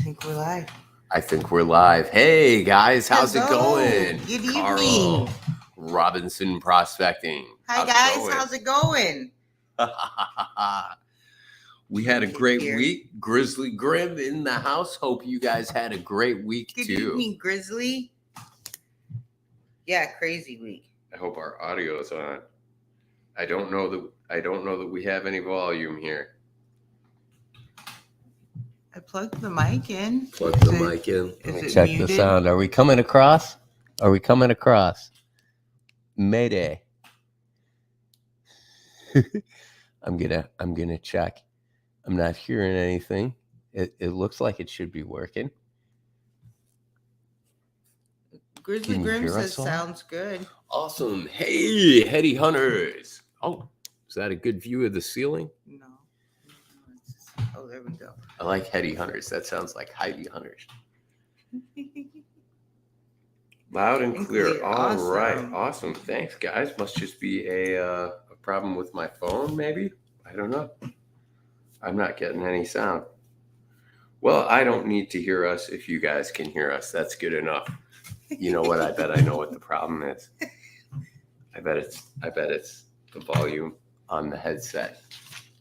think we're live. I think we're live. Hey guys, how's it going? Good Carl evening. Robinson Prospecting. Hi guys, how's it going? We had a great week. Grizzly Grim in the house. Hope you guys had a great week Good too. Good evening, Grizzly. Yeah, crazy week. I hope our audio is on. I don't know that we have any volume here. I plugged the mic in. Plug the mic in. Let me check the sound. Are we coming across? Mayday. I'm gonna check. I'm not hearing anything. It looks like it should be working. Grizzly Grim says sounds good. Awesome. Hey, Heidi Hunters. Oh, is that a good view of the ceiling? No. Oh, there we go. I like Heidi Hunters. That sounds like Heidi Hunters. Loud and clear. All right. Awesome. Thanks, guys. Must just be a problem with my phone, maybe? I don't know. I'm not getting any sound. Well, I don't need to hear us if you guys can hear us. That's good enough. You know what? I bet I know what the problem is. I bet it's the volume on the headset.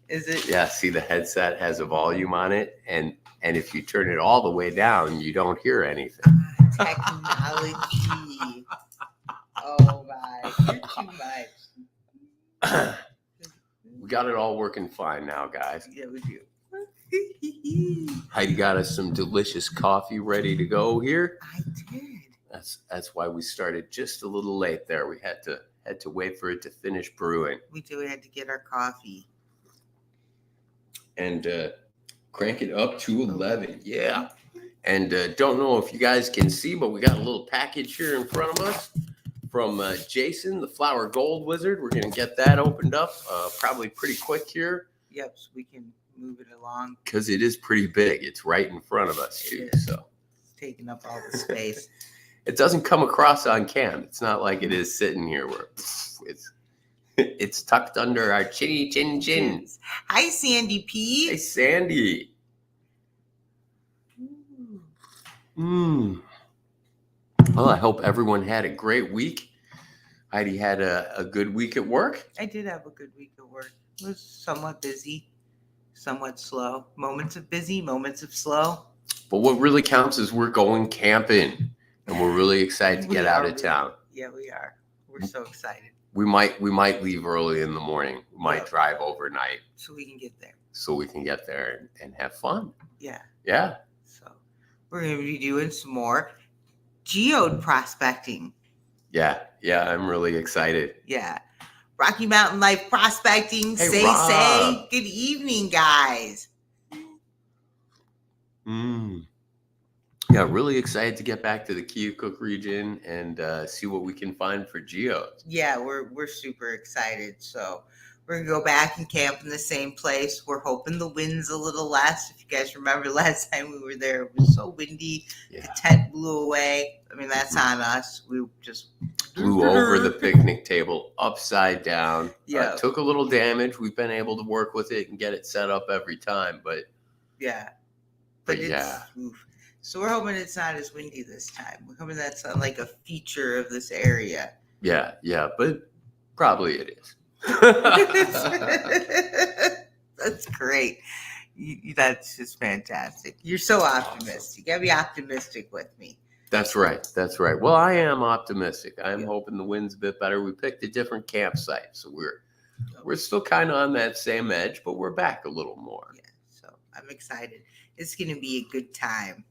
Is it? Yeah, see, the headset has a volume on it, and if you turn it all the way down, you don't hear anything. Technology. Oh my, you're too much. We got it all working fine now, guys. Yeah, we do. Heidi got us some delicious coffee ready to go here. I did. That's why we started just a little late there. We had to wait for it to finish brewing. We did. We had to get our coffee. And crank it up to 11. Yeah. And don't know if you guys can see, but we got a little package here in front of us from Jason, the Flower Gold Wizard. We're going to get that opened up probably pretty quick here. Yep, so we can move it along. Because it is pretty big. It's right in front of us, too. So it's taking up all the space. It doesn't come across on cam. It's not like it is sitting here where it's tucked under our chinny chin chin. Hi, Sandy P. Hey, Sandy. Well, I hope everyone had a great week. Heidi had a good week at work. I did have a good week at work. It was somewhat busy, somewhat slow. Moments of busy, moments of slow. But what really counts is we're going camping, and we're really excited to get out of town. Yeah, we are. We're so excited. We might leave early in the morning. We might drive overnight. So we can get there. So we can get there and have fun. Yeah. Yeah. So we're going to be doing some more geode prospecting. Yeah. I'm really excited. Yeah. Rocky Mountain Life Prospecting. Hey, say. Good evening, guys. Yeah, really excited to get back to the Keokuk region and see what we can find for geodes. Yeah, we're super excited. So we're going to go back and camp in the same place. We're hoping the wind's a little less. If you guys remember last time we were there, it was so windy. Yeah. The tent blew away. I mean, that's on us. We just blew over the picnic table upside down. Yeah. Took a little damage. We've been able to work with it and get it set up every time, but yeah. Oof. So we're hoping it's not as windy this time. We're hoping that's not like a feature of this area. Yeah, but probably it is. That's great. That's just fantastic. You're so optimistic. You gotta be optimistic with me. That's right. Well, I am optimistic. I'm hoping the wind's a bit better. We picked a different campsite, so we're still kind of on that same edge, but we're back a little more. Yeah, so I'm excited. It's gonna be a good time.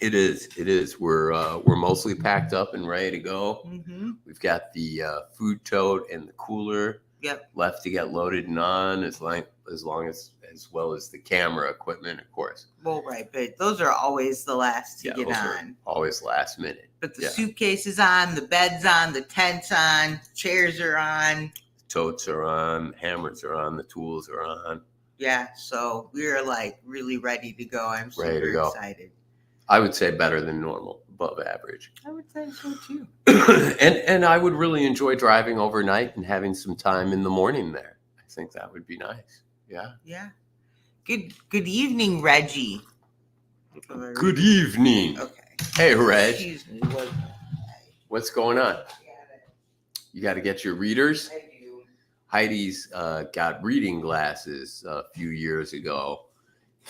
It is. We're mostly packed up and ready to go. Mm-hmm. We've got the food tote and the cooler left to get loaded and on, as well as the camera equipment, of course. Well, right, but those are always the last to get on. Always last minute. But the suitcase is on, the bed's on, the tent's on, chairs are on, totes are on, hammers are on, the tools are on. Yeah, so we're like really ready to go. I'm super excited. I would say better than normal, above average. I would say so too. and I would really enjoy driving overnight and having some time in the morning there. I think that would be nice. Yeah. Yeah. Good evening, Reggie. Good evening. Okay. Hey, Reg. Excuse me. What's going on? You got to get your readers? I do. Heidi's got reading glasses a few years ago,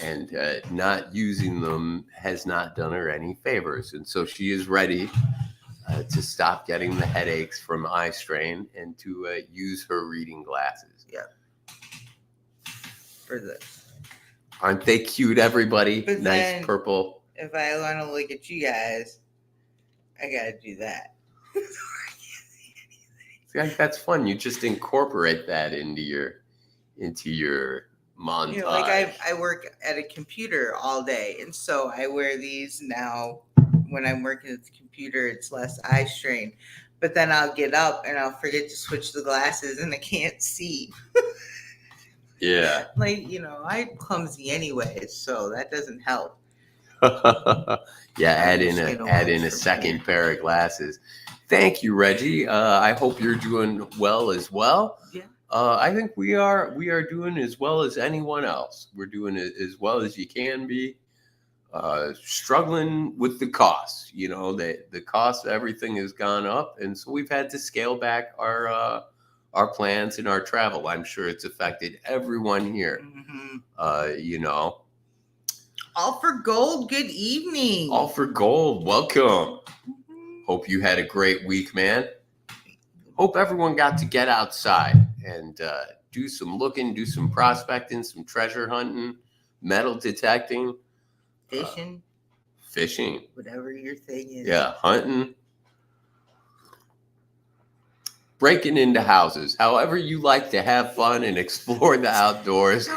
and not using them has not done her any favors. And so she is ready to stop getting the headaches from eye strain and to use her reading glasses. Yeah. For this. Aren't they cute, everybody? But nice then, purple. If I want to look at you guys, I got to do that. See, that's fun. You just incorporate that into your montage. You know, like I work at a computer all day, and so I wear these now. When I'm working at the computer, it's less eye strain. But then I'll get up and I'll forget to switch the glasses, and I can't see. Yeah. Like, I'm clumsy anyway, so that doesn't help. Yeah, add in a second pair of glasses. Thank you, Reggie. I hope you're doing well as well. Yeah. I think we are doing as well as anyone else. We're doing it as well as you can be. Struggling with the costs. The cost of everything has gone up, and so we've had to scale back our plans and our travel. I'm sure it's affected everyone here. Mm-hmm. All for Gold, good evening. All for Gold, welcome. Hope you had a great week, man. Hope everyone got to get outside and do some looking, do some prospecting, some treasure hunting, metal detecting. Fishing. Whatever your thing is. Yeah, hunting. Breaking into houses. However you like to have fun and explore the outdoors.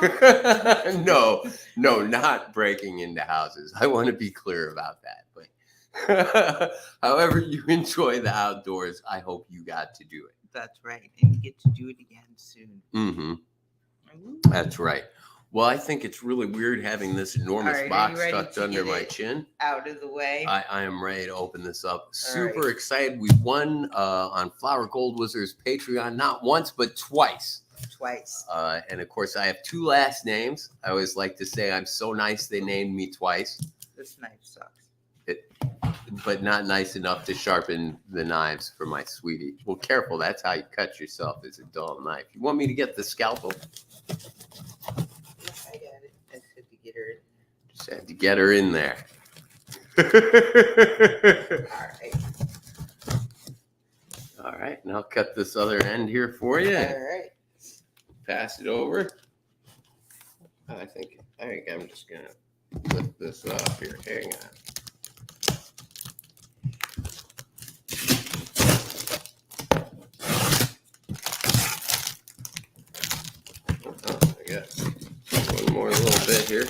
No, not breaking into houses. I want to be clear about that. But however you enjoy the outdoors, I hope you got to do it. That's right. And you get to do it again soon. Mm-hmm. That's right. Well, I think it's really weird having this enormous box tucked under my chin. Out of the way. I am ready to open this up. Super excited. We won on Flower Gold Wizard's Patreon not once, but twice. And of course, I have two last names. I always like to say I'm so nice they named me twice. This knife sucks. But not nice enough to sharpen the knives for my sweetie. Well, careful. That's how you cut yourself, is a dull knife. You want me to get the scalpel? I got it. I just had to get her in. Just had to get her in there. All right. And I'll cut this other end here for you. All right. Pass it over. I think I'm just going to lift this up here. Hang on. One more little bit here.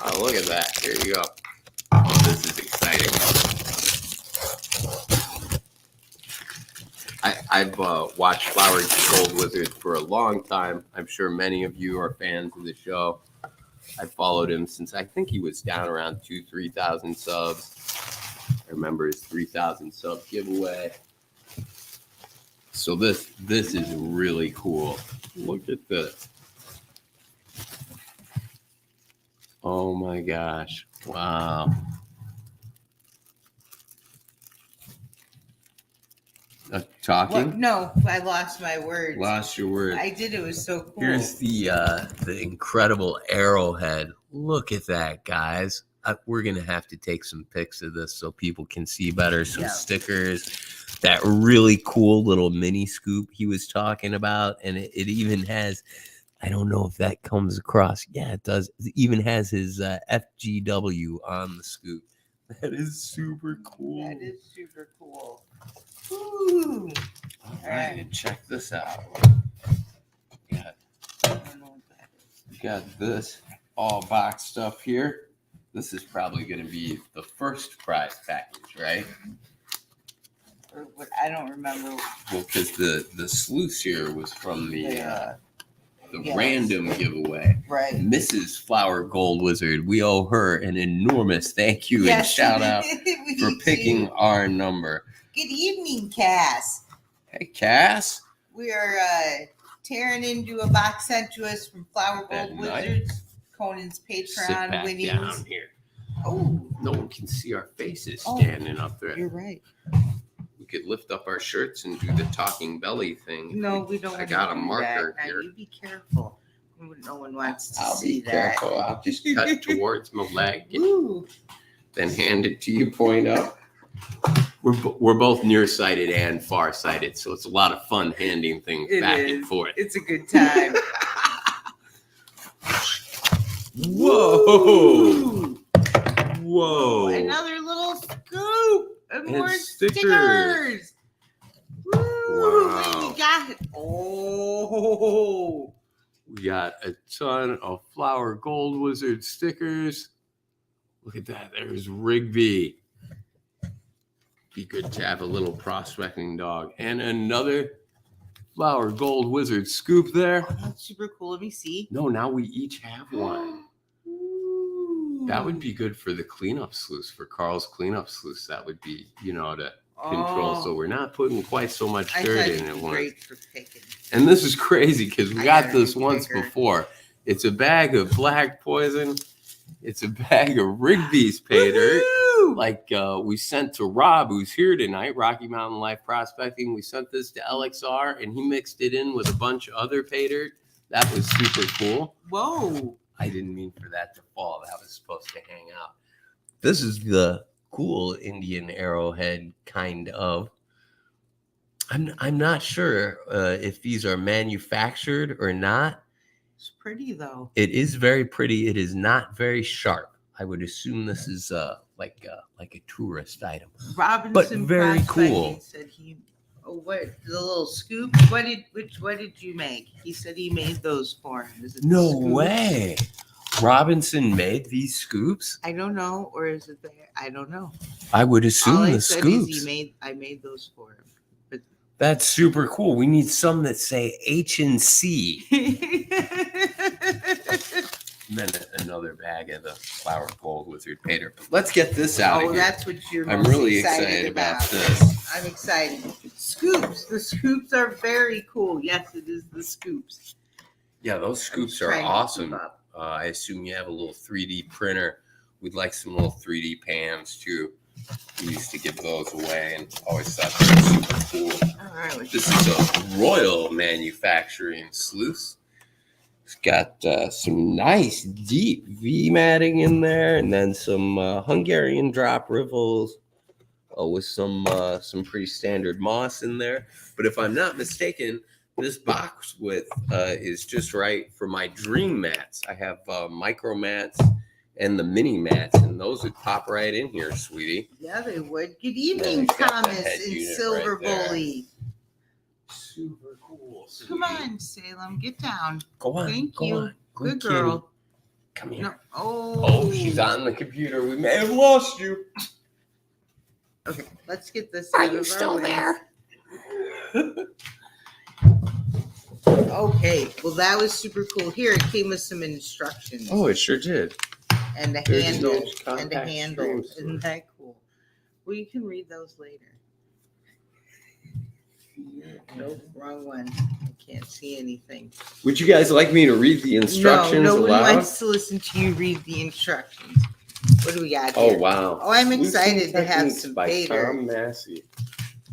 Oh, look at that. Here you go. Oh, this is exciting. I've watched Flower Gold Wizard for a long time. I'm sure many of you are fans of the show. I followed him since I think he was down around 3,000 subs. I remember his 3,000 sub giveaway. So this is really cool. Look at this. Oh my gosh. Wow. Talking? What? No, I lost my words. Lost your words. I did. It was so cool. Here's the incredible arrowhead. Look at that, guys. We're going to have to take some pics of this so people can see better. Some stickers. That really cool little mini scoop he was talking about. And it even has... I don't know if that comes across. Yeah, it does. It even has his FGW on the scoop. That is super cool. That is super cool. Ooh. All right, and check this out. I don't know what that is. We got this all boxed up here. This is probably going to be the first prize package, right? I don't remember. Well, because the sluice here was from the random giveaway. Right. Mrs. Flower Gold Wizard, we owe her an enormous thank you and shout out for picking our number. Good evening, Cass. Hey, Cass. We are tearing into a box sent to us from Flower Gold Wizards. Conan's Patreon winnings. Down here. Oh, no one can see our faces Oh, standing up there. you're right. We could lift up our shirts and do the talking belly thing. No, we don't. I want got to a do marker that. here. Now you be careful. No one wants to I'll see be careful. I'll just cut towards my leg, that. Ooh. then hand it to you, point up. We're both nearsighted and farsighted, so it's a lot of fun handing things back and forth. It's a good time. Whoa! Whoa! Another little scoop and more stickers. Woo! Wow. We got it. Oh. We got a ton of Flower Gold Wizard stickers. Look at that. There's Rigby. Be good to have a little prospecting dog. And another Flower Gold Wizard scoop there. Oh, that's super cool. Let me see. No, now we each have one. Ooh. That would be good for the cleanup sluice, for Carl's cleanup sluice. That would be, to control. So we're not putting quite so much dirt in it. Great for picking. And this is crazy because we got this once bigger. before. It's a bag of black poison. It's a bag of Rigby's pay dirt. Like we sent to Rob, who's here tonight, Rocky Mountain Life Prospecting. We sent this to LXR, and he mixed it in with a bunch of other pay dirt. That was super cool. Whoa. I didn't mean for that to fall. That was supposed to hang out. This is the cool Indian arrowhead kind of. I'm not sure if these are manufactured or not. It's pretty though. It is very pretty. It is not very sharp. I would assume this is like a tourist item. Robinson, but very cool. Said he. Oh, what the little scoop? What did you make? He said he made those for him. Is it No scoops? way. Robinson made these scoops? I don't know, or is it there? I don't know. I would assume All I the said scoops. Is I made those for him. But that's super cool. We need some that say H and C. And then another bag of the Flower Gold Wizard pay dirt. But let's get this out of here. That's what you're I'm most really excited about this. I'm excited. Scoops. The scoops are very cool. Yes, it is the scoops. Yeah, those scoops are awesome. I assume you have a little 3D printer. We'd like some little 3D pans too. We used to give those away and always thought they were super cool. All right. This is a Royal Manufacturing sluice. It's got some nice deep V matting in there, and then some Hungarian drop riffles with some pretty standard moss in there. But if I'm not mistaken, this box width is just right for my dream mats. I have micro mats and the mini mats, and those would pop right in here, sweetie. Yeah, they would. Good evening, Thomas and Silver Bully. Super cool. Sweetie. Come on, Salem, get down. Go on. Thank go you. On. Good girl. Kitty. Come here. No. Oh, she's on the computer. We may have lost you. Okay, let's get this. Are you still there? Okay, well that was super cool. Here it came with some instructions. Oh, it sure did. And a handle. And a handle. Isn't that cool? Well, you can read those later. Nope, wrong one. I can't see anything. Would you guys like me to read the instructions no, nobody aloud? wants to listen to you read the instructions. What do we got Oh, here? wow. Oh, I'm excited to have some by Vader. Tom Massey.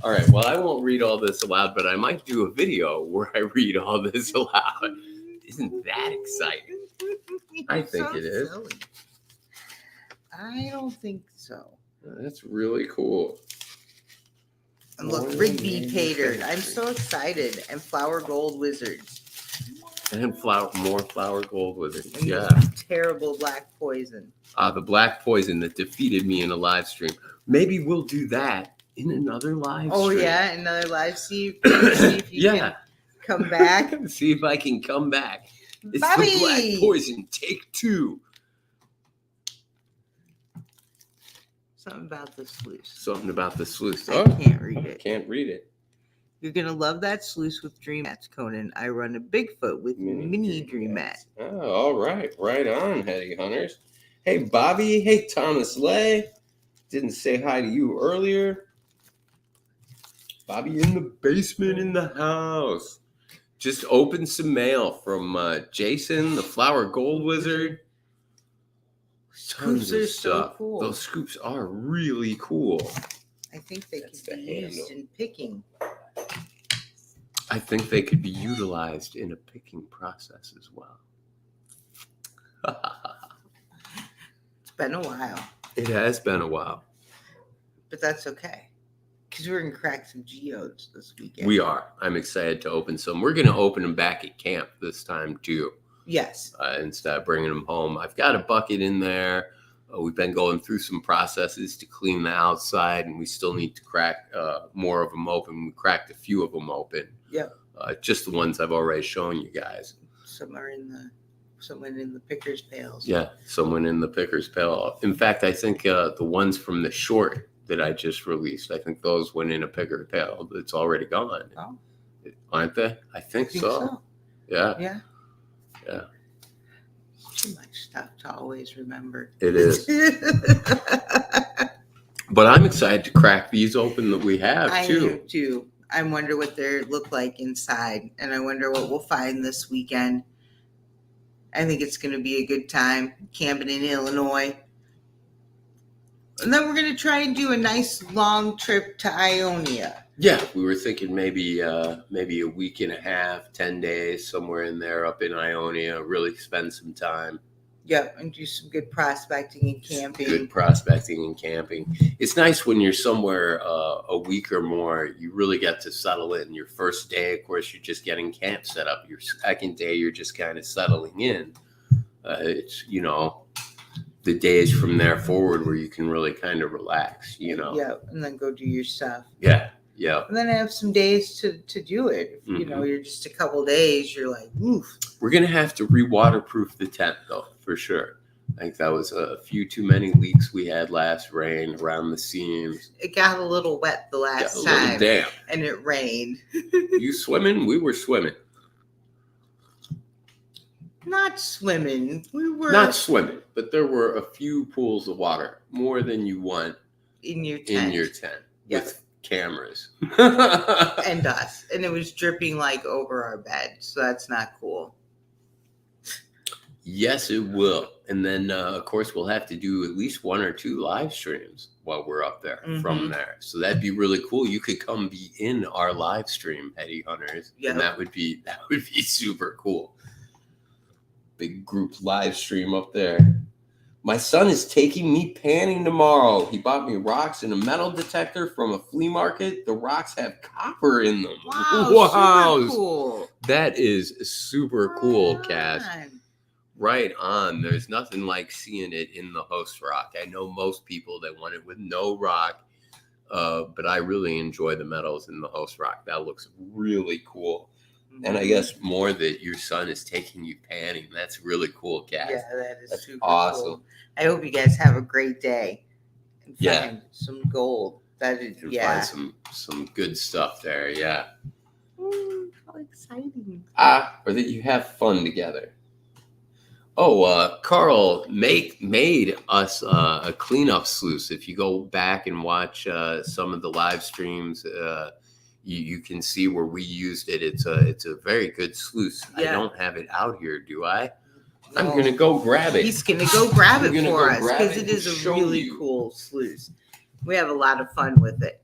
All right, well, I won't read all this aloud, but I might do a video where I read all this aloud. Isn't that exciting? I think so it is. Silly. I don't think so. That's really cool. And look, Rigby pay dirt. I'm so excited. And Flower Gold Wizards. And more Flower Gold Wizards. And Yeah. Terrible black poison. The black poison that defeated me in a live stream. Maybe we'll do that in another live stream. Oh, yeah, another live. See if you can come back. See if I can come back. It's Bobby! the black poison, take 2. Something about the sluice. Something about the sluice. I can't read it. Can't read it. You're going to love that sluice with dream mats, Conan. I run a Bigfoot with mini dream mat. Oh, all right. Right on, Heidi Hunters. Hey, Bobby. Hey, Thomas Lay. Didn't say hi to you earlier. Bobby in the basement in the house. Just opened some mail from Jason, the Flower Gold Wizard. Scoops are so cool. Those scoops are really cool. I think they could be used in picking. I think they could be utilized in a picking process as well. It's been a while. It has been a while. But that's okay. Because we're going to crack some geodes this weekend. We are. I'm excited to open some. We're going to open them back at camp this time, too. Yes. Instead of bringing them home. I've got a bucket in there. We've been going through some processes to clean the outside, and we still need to crack more of them open. We cracked a few of them open. Yep. Just the ones I've already shown you guys. Someone in the picker's pails. Yeah, someone in the picker's pail. In fact, I think the ones from the short that I just released, I think those went in a picker pail. It's already gone. Oh. Aren't they? I think so. Yeah. Yeah. Yeah. Too much stuff to always remember. It is. But I'm excited to crack these open that we have, too. I am, too. I wonder what they look like inside, and I wonder what we'll find this weekend. I think it's going to be a good time camping in Illinois. And then we're going to try and do a nice long trip to Ionia. Yeah, we were thinking maybe a week and a half, 10 days, somewhere in there up in Ionia, really spend some time. Yep, and do some good prospecting and camping. Good prospecting and camping. It's nice when you're somewhere a week or more, you really get to settle in. Your first day, of course, you're just getting camp set up. Your second day, you're just kind of settling in. It's, the days from there forward where you can really kind of relax, Yeah, and then go do your stuff. Yeah, yeah. And then have some days to do it. If, you're just a couple days, you're like, oof. We're going to have to re-waterproof the tent, though, for sure. I think that was a few too many leaks we had last rain around the seams. It got a little wet the last time. A little damp. And it rained. You swimming? We were swimming. Not swimming. We were not swimming, but there were a few pools of water, more than you want in your tent. Yep. With cameras. And us. And it was dripping like over our bed. So that's not cool. Yes, it will. And then, of course, we'll have to do at least 1 or 2 live streams while we're up there from there. So that'd be really cool. You could come be in our live stream, Heidi Hunters. Yep. And that would be super cool. Big group live stream up there. My son is taking me panning tomorrow. He bought me rocks and a metal detector from a flea market. The rocks have copper in them. Wow. Super cool. That is super cool, Cass. Right on. There's nothing like seeing it in the host rock. I know most people that want it with no rock, but I really enjoy the metals in the host rock. That looks really cool. And I guess more that your son is taking you panning. That's really cool, Cass. Yeah, that's super awesome. Cool. I hope you guys have a great day. And find some gold. That is, find some good stuff there. Yeah. How exciting! Or that you have fun together. Oh, Carl made us a cleanup sluice. If you go back and watch some of the live streams, you can see where we used it. It's a very good sluice. Yeah. I don't have it out here, do I? No. I'm gonna go grab it. He's gonna go grab it for us because it is a really cool sluice. We have a lot of fun with it.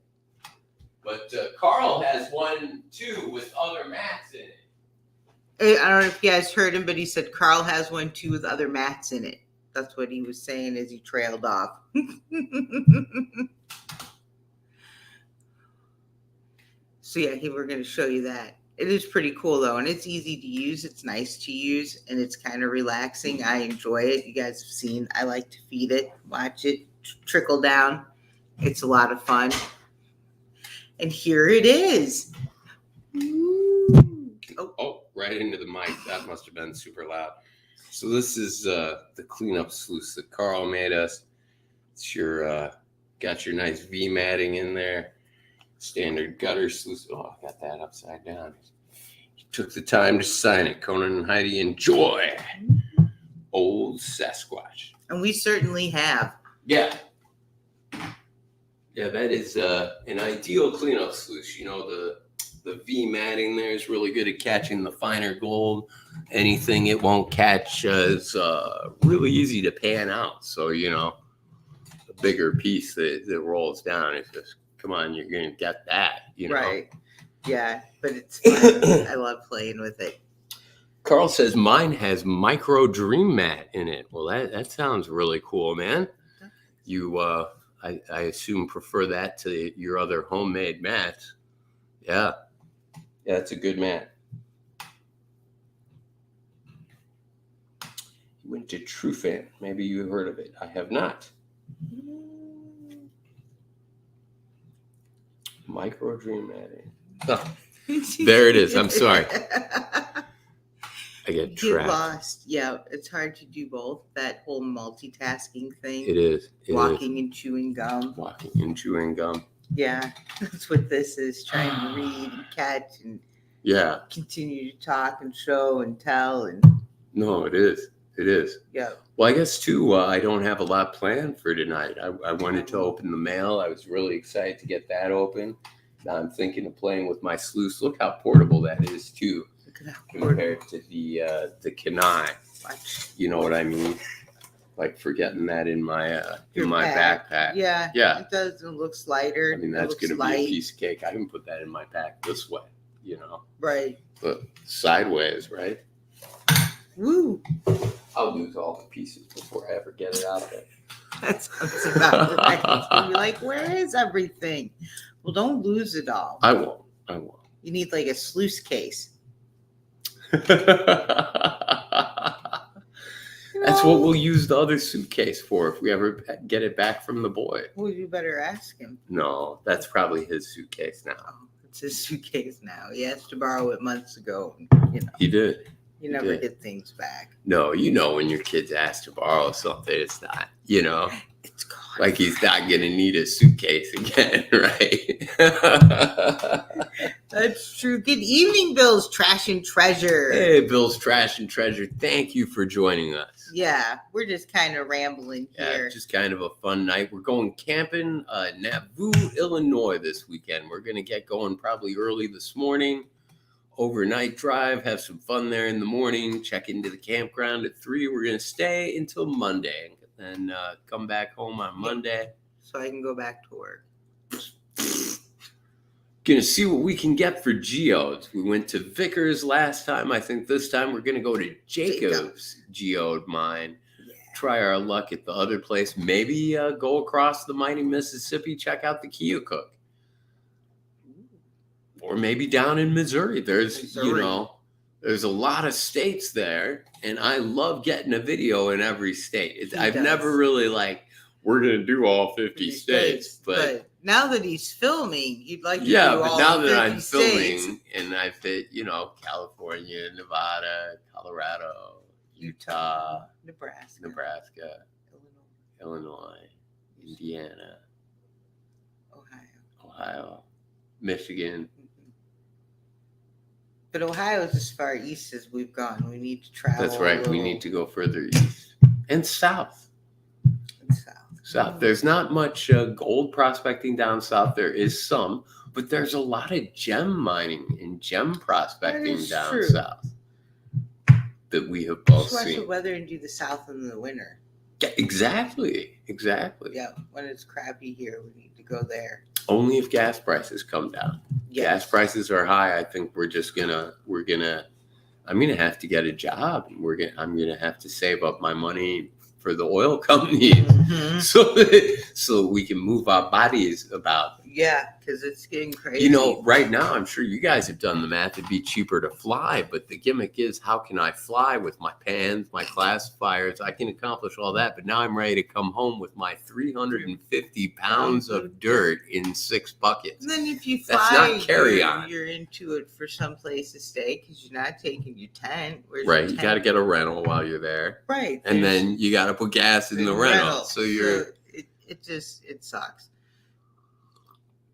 But Carl has one too with other mats in it. I don't know if you guys heard him, but he said Carl has one too with other mats in it. That's what he was saying as he trailed off. So yeah, we're going to show you that. It is pretty cool though, and it's easy to use. It's nice to use, and it's kind of relaxing. I enjoy it. You guys have seen. I like to feed it, watch it trickle down. It's a lot of fun. And here it is. Oh, right into the mic. That must have been super loud. So this is the cleanup sluice that Carl made us. It's your got your nice V matting in there. Standard gutter sluice. Oh, I got that upside down. You took the time to sign it. Conan and Heidi, enjoy. Old Sasquatch. And we certainly have. Yeah. Yeah, that is an ideal cleanup sluice. You know, the The V matting there is really good at catching the finer gold. Anything it won't catch is really easy to pan out. So, you know, a bigger piece that rolls down, it's just, come on, you're going to get that, you know. Right. Yeah, but it's fun. I love playing with it. Carl says mine has micro dream mat in it. Well, that sounds really cool, man. You, I assume, prefer that to your other homemade mats. Yeah. Yeah, it's a good mat. He went to Trufan. Maybe you've heard of it. I have not. Micro dream matting. Oh, there it is. I'm sorry. I get trapped. Lost. Yeah, it's hard to do both. That whole multitasking thing. It is. Walking and chewing gum. Walking and chewing gum. Yeah, that's what this is. Trying to read and catch and continue to talk and show and tell and. No, it is. It is. Yeah. Well, I guess too. I don't have a lot planned for tonight. I wanted to open the mail. I was really excited to get that open. Now I'm thinking of playing with my sluice. Look how portable that is too. Compared to the Kenai. You know what I mean? Like forgetting that in my backpack. Yeah. Yeah. It does. It looks lighter. I mean, that's going to be a piece of cake. I can put that in my pack this way, you know. Right. But sideways, right? Woo. I'll lose all the pieces before I ever get it out of there. That sounds about right. You're like, where is everything? Well, don't lose it all. I won't. You need like a sluice case. That's what we'll use the other suitcase for if we ever get it back from the boy. Well, you better ask him. No, that's probably his suitcase now. Oh, it's his suitcase now. He asked to borrow it months ago. You know, he did. You never get things back. No, you know when your kids ask to borrow something, it's not, you know. It's gone. Like he's not going to need a suitcase again, right? That's true. Good evening, Bill's Trash and Treasure. Hey, Bill's Trash and Treasure. Thank you for joining us. Yeah, we're just kind of rambling here. Yeah, just kind of a fun night. We're going camping Nauvoo, Illinois this weekend. We're going to get going probably early this morning. Overnight drive, have some fun there in the morning, check into the campground at 3. We're going to stay until Monday and come back home on Monday. So I can go back to work. Going to see what we can get for geodes. We went to Vickers last time. I think this time we're going to go to Jacob's Geode mine. Yeah. Try our luck at the other place. Maybe go across the mighty Mississippi, check out the Keokuk. Or maybe down in Missouri. There's a lot of states there, and I love getting a video in every state. I've never really we're going to do all 50 states, but now that he's filming, you'd like to do but all now 50 that I'm states. filming and I fit, California, Nevada, Colorado, Utah, Nebraska, Illinois, Indiana, Ohio, Michigan. But Ohio is as far east as we've gone. We need to travel. That's right. We need to go further east and south. South. There's not much gold prospecting down south. There is some, but there's a lot of gem mining and gem prospecting down south that we have both watch seen. The weather and do the south in the winter. Yeah, exactly. Yeah, when it's crappy here, we need to go there. Only if gas prices come down. Yes. Gas prices are high. I think I'm gonna have to get a job. I'm gonna have to save up my money for the oil company, so we can move our bodies about. Yeah, because it's getting crazy. Right now, I'm sure you guys have done the math. It'd be cheaper to fly, but the gimmick is, how can I fly with my pans, my classifiers? I can accomplish all that, but now I'm ready to come home with my 350 pounds of dirt in 6 buckets. And then if you fly, that's not carry-on. You're into it for some place to stay because you're not taking your tent. Right, you got to get a rental while you're there. Right, and then you got to put gas in the rental. So you're. It sucks.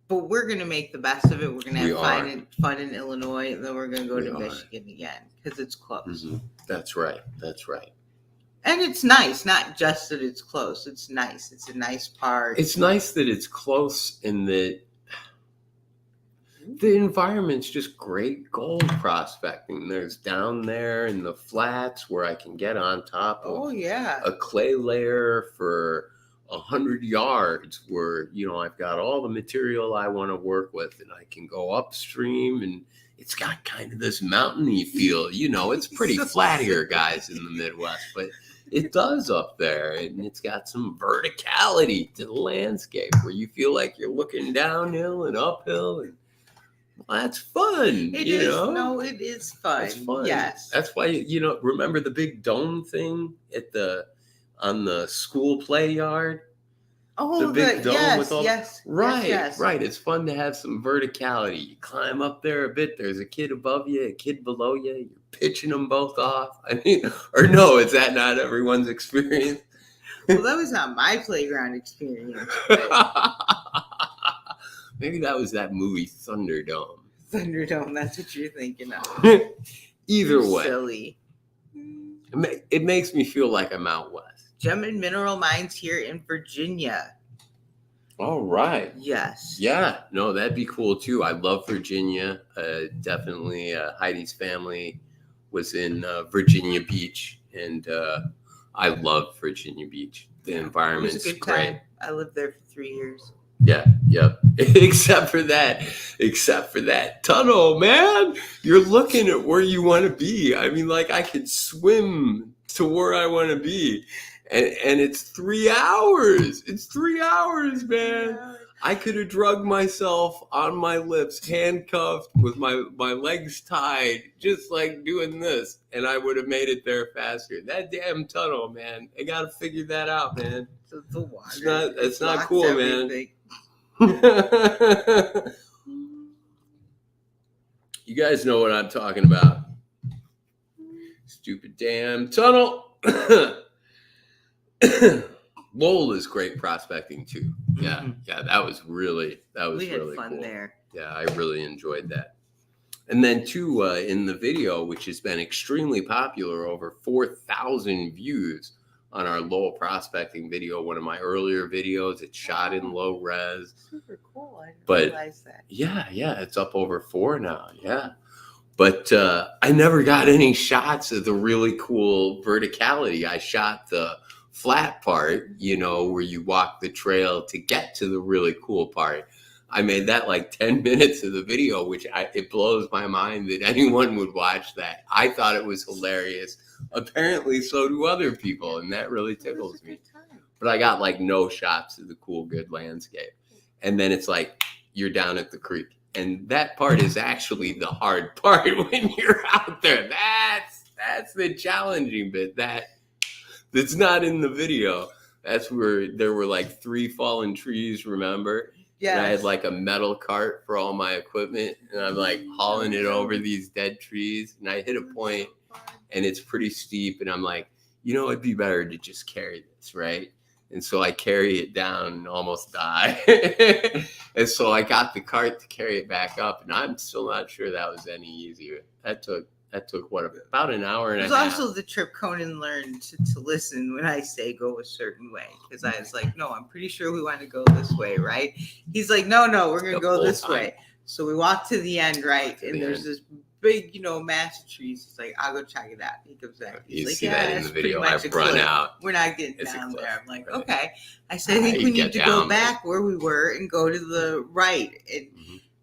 But we're going to make the best of it. We're going to have fun in Illinois, and then we're going to go to Michigan again because it's close. Mm-hmm. That's right. And it's nice, not just that it's close. It's nice. It's a nice park. It's nice that it's close and that The environment's just great gold prospecting. There's down there in the flats where I can get on top of a clay layer for 100 yards where, I've got all the material I want to work with, and I can go upstream, and it's got kind of this mountainy feel. It's pretty flat here, guys, in the Midwest, but it does up there, and it's got some verticality to the landscape where you feel like you're looking downhill and uphill, and well, that's fun. It is. No, it is fun. It's fun. Yes. That's why, remember the big dome thing on the school play yard? Oh, the big dome with all right. Yes. Right. It's fun to have some verticality. You climb up there a bit. There's a kid above you, a kid below you. You're pitching them both off. I mean, or no, is that not everyone's experience? Well, that was not my playground experience. But... Maybe that was that movie Thunderdome. Thunderdome, that's what you're thinking of. Either way. Silly. It makes me feel like I'm out west. Gem and mineral mines here in Virginia. All right. Yes. Yeah. No, that'd be cool too. I love Virginia. Definitely. Heidi's family was in Virginia Beach, and I love Virginia Beach. The environment's it was a good great. Time. I lived there for 3 years. Yeah. Yep. Except for that tunnel, man. You're looking at where you want to be. I mean, like I could swim to where I want to be. And it's 3 hours. It's 3 hours, man. I could have drugged myself on my lips, handcuffed with my legs tied, just like doing this, and I would have made it there faster. That damn tunnel, man. I got to figure that out, man. The water. It's not cool, everything. Man. You guys know what I'm talking about. Stupid damn tunnel. Lowell is great prospecting too. Yeah, yeah, that was really fun cool. There. Yeah, I really enjoyed that. And then too, in the video, which has been extremely popular, over 4,000 views on our Lowell prospecting video, one of my earlier videos. It's shot in low res. Super cool. I didn't realize that. Yeah, it's up over 4 now. Yeah. But I never got any shots of the really cool verticality. I shot the flat part, where you walk the trail to get to the really cool part. I made that like 10 minutes of the video, which it blows my mind that anyone would watch that. I thought it was hilarious. Apparently so do other people, and that really tickles me. But I got like no shots of the cool, good landscape. And then it's like, you're down at the creek. And that part is actually the hard part when you're out there. That's the challenging bit. That's not in the video. That's where there were like 3 fallen trees, remember? Yeah. I had like a metal cart for all my equipment, and I'm like hauling it over these dead trees. And I hit a point, and it's pretty steep, and I'm like, it'd be better to just carry this, right? And so I carry it down and almost die. And so I got the cart to carry it back up, and I'm still not sure that was any easier. That took about an hour and a half. It was also the trip Conan learned to listen when I say go a certain way. Because I was like, no, I'm pretty sure we want to go this way, right? He's like, no, we're going to go this way. So we walk to the end, right? And there's this big, mass of trees. He's like, I'll go check it out. He comes back. He's like, see that in the video. I've run out. We're not getting down there. I'm like, okay. I said, I think we need to go back where we were and go to the right. And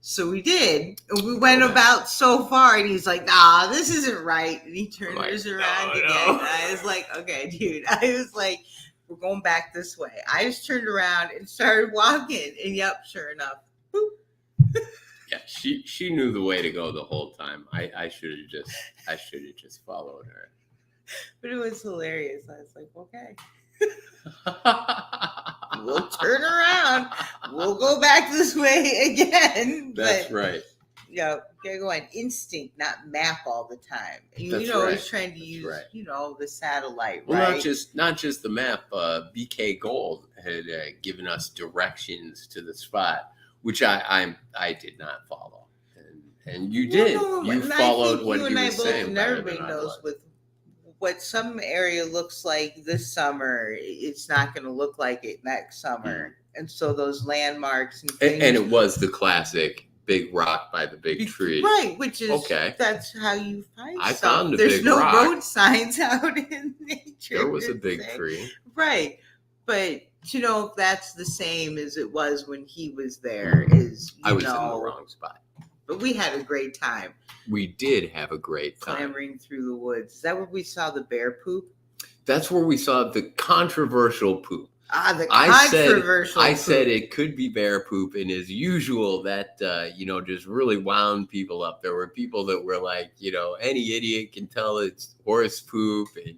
so we did. And we went about so far, and he's like, nah, this isn't right. And he turned us around again. And I was like, okay, dude. I was like, we're going back this way. I just turned around and started walking. And yep, sure enough. Boop. Yeah, she knew the way to go the whole time. I should have just followed her. But it was hilarious. I was like, okay. We'll turn around. We'll go back this way again. That's right. Gotta go on instinct, not map all the time. And, right. He's trying to use, the satellite, well, right? Not just the map. BK Gold had given us directions to the spot, which I did not follow, and you did. You followed what he was saying. And everybody knows with what some area looks like this summer, it's not going to look like it next summer. And so those landmarks and things. And it was the classic big rock by the big tree. Right, which is okay. That's how you find I stuff. found a There's big no rock. road signs out in nature. There was a big tree. Right, but to know if that's the same as it was when he was there is, I was in the wrong spot. But we had a great time. We did have a great time. Clambering through the woods. Is that where we saw the bear poop? That's where we saw the controversial poop. The controversial I said it could be bear poop, and as usual, that, just really wound people up. There were people that were like, any idiot can tell it's horse poop, and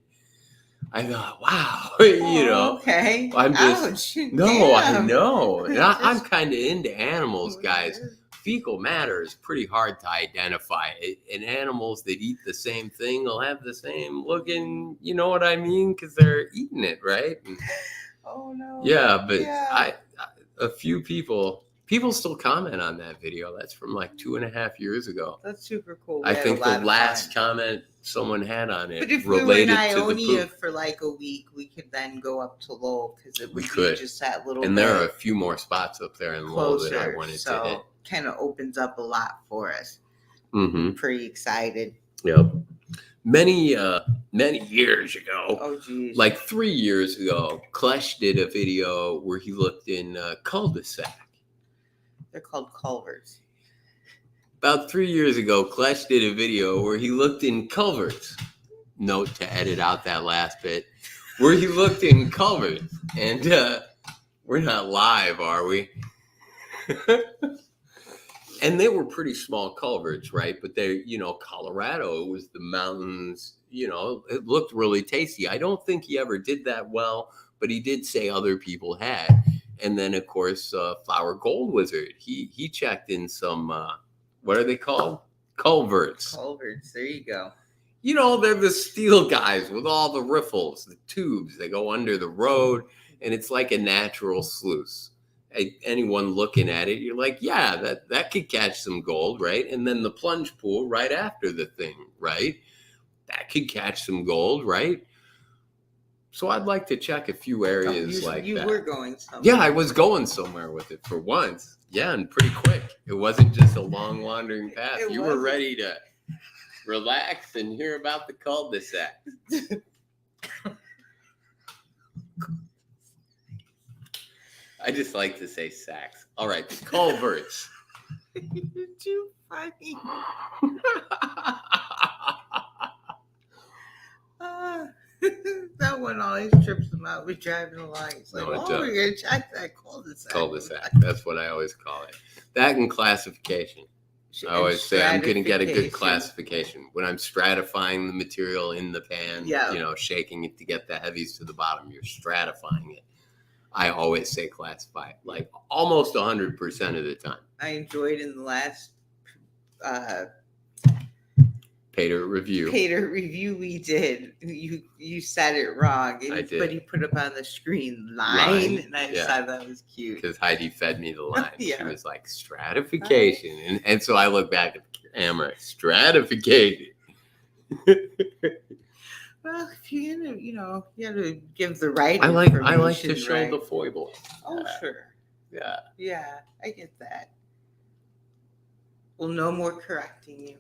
I thought, wow, okay. I'm just, Ouch. no, Damn. I know. And I'm kind of into animals, guys. Fecal matter is pretty hard to identify. And animals that eat the same thing will have the same looking, you know what I mean? Because they're eating it, right? And, oh, no. yeah, but a few people still comment on that video. That's from like 2.5 years ago. That's super cool. I think the last comment someone had on it but if related we were in to the Ionia poop. for like a week, we could then go up to Lowell because it would We could. be just that little And bit there are a few more spots up there in Lowell closer, that I wanted to hit. Kind of opens up a lot for us. Mm-hmm. Pretty excited. Yep. Many years ago, Oh, geez. like 3 years ago, Klesh did a video where he looked in cul-de-sac. They're called culverts. About 3 years ago, Klesh did a video where he looked in culverts. Note to edit out that last bit. Where he looked in culverts. And we're not live, are we? And they were pretty small culverts, right? But they, Colorado, it was the mountains, it looked really tasty. I don't think he ever did that well, but he did say other people had. And then, of course, Flower Gold Wizard, he checked in some, what are they called? Culverts. Culverts, there you go. They're the steel guys with all the riffles, the tubes. They go under the road, and it's like a natural sluice. Anyone looking at it, you're like, yeah, that could catch some gold, right? And then the plunge pool right after the thing, right? That could catch some gold, right? So I'd like to check a few areas like that. You were going somewhere. Yeah, I was going somewhere with it for once. Yeah, and pretty quick. It wasn't just a long wandering path. You were ready to relax and hear about the cul-de-sac. I just like to say sacks. All right, the culverts. You're too funny. That one always trips him out. We're driving along. It's like, we're going to check that cul-de-sac. Cul-de-sac. That's what I always call it. That and classification. I always say I'm going to get a good classification. When I'm stratifying the material in the pan, shaking it to get the heavies to the bottom, you're stratifying it. I always say classify, like almost 100% of the time. I enjoyed in the last Pater review we did. You said it wrong. I did. But he put up on the screen line. And I just thought that was cute. Because Heidi fed me the line. Yeah. She was like, stratification. And so I look back at the camera, stratification. Well, if you're gonna, you got to give the right information. I like to show the foible. Oh, sure. Yeah. Yeah, I get that. Well, no more correcting you.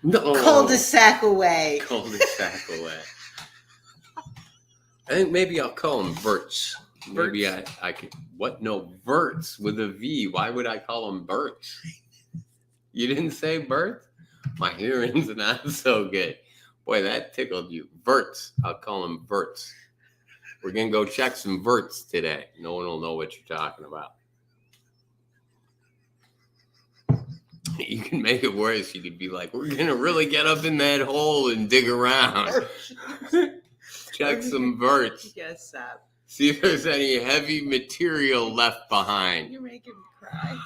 No. Cul-de-sac away. Cul-de-sac away. I think maybe I'll call them verts. Maybe I could. What? No, verts with a V. Why would I call them verts? You didn't say verts? My hearing's not so good. Boy, that tickled you. Verts. I'll call them verts. We're going to go check some verts today. No one will know what you're talking about. You can make it worse. You could be like, we're going to really get up in that hole and dig around. Check some verts. Yes, stop. See if there's any heavy material left behind. You're making me cry.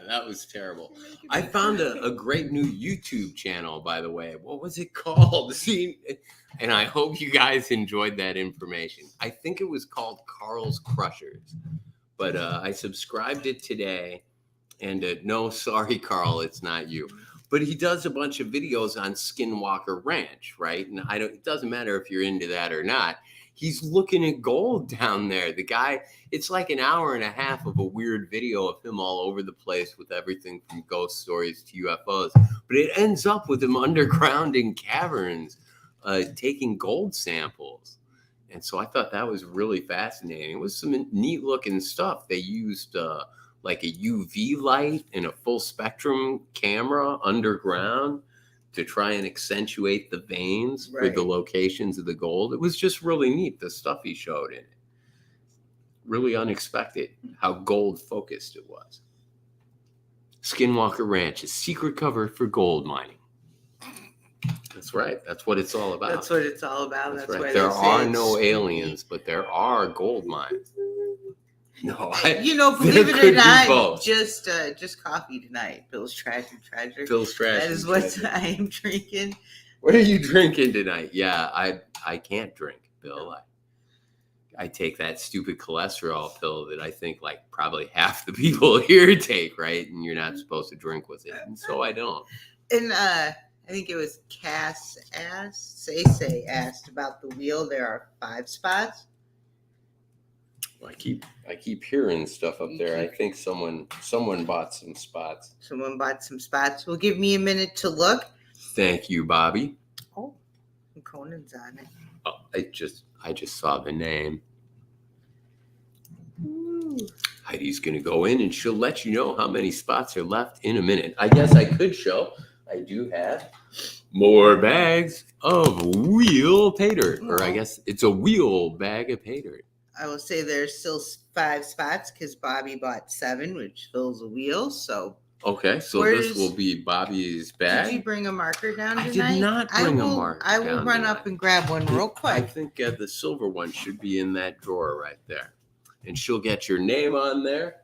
That was terrible. I found a great new YouTube channel, by the way. What was it called? See, and I hope you guys enjoyed that information. I think it was called Carl's Crushers, but I subscribed it today. And no, sorry, Carl, it's not you. But he does a bunch of videos on Skinwalker Ranch, right? And it doesn't matter if you're into that or not. He's looking at gold down there. The guy, it's like an hour and a half of a weird video of him all over the place with everything from ghost stories to UFOs. But it ends up with him underground in caverns taking gold samples. And so I thought that was really fascinating. It was some neat looking stuff. They used like a UV light and a full spectrum camera underground to try and accentuate the veins for the locations of the gold. It was just really neat, the stuff he showed in it. Really unexpected how gold focused it was. Skinwalker Ranch, a secret cover for gold mining. That's right. That's what it's all about. That's what it's all about. That's right. Why There are no aliens, but there are gold mines. No, believe it or not, just coffee tonight. Bill's Trash and Treasure. Bill's Trash. That is what I am drinking. What are you drinking tonight? Yeah, I can't drink, Bill. I take that stupid cholesterol pill that I think like probably half the people here take, right? And you're not supposed to drink with it, and so I don't. And I think it was Cass asked, Say asked about the wheel. There are 5 spots. I keep hearing stuff up there. I think someone bought some spots. Someone bought some spots. Well, give me a minute to look. Thank you, Bobby. Oh, Conan's on it. Oh, I just saw the name. Ooh. Heidi's gonna go in and she'll let you know how many spots are left in a minute. I guess I could show. I do have more bags of wheel pay dirt, or I guess it's a wheel bag of pay dirt. I will say there's still 5 spots because Bobby bought 7, which fills a wheel. So okay, so this will be Bobby's bag. Did you bring a marker down tonight? I did not bring a marker. I will run up and grab one real quick. I think the silver one should be in that drawer right there, and she'll get your name on there.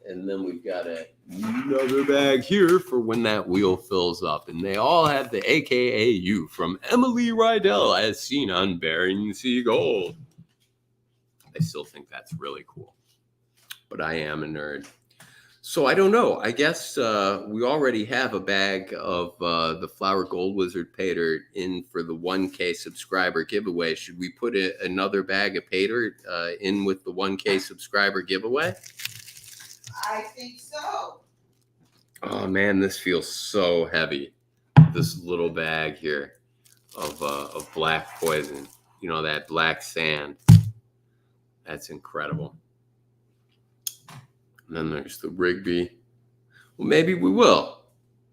And then we've got another bag here for when that wheel fills up, and they all have the AKAU from Emily Riedel as seen on Bering Sea Gold. I still think that's really cool, but I am a nerd. So I don't know. I guess we already have a bag of the Flower Gold Wizard pay dirt in for the 1K subscriber giveaway. Should we put another bag of pay dirt in with the 1K subscriber giveaway? I think so. Oh man, this feels so heavy. This little bag here of black poison. You know, that black sand. That's incredible. And then there's the Rigby. Well, maybe we will.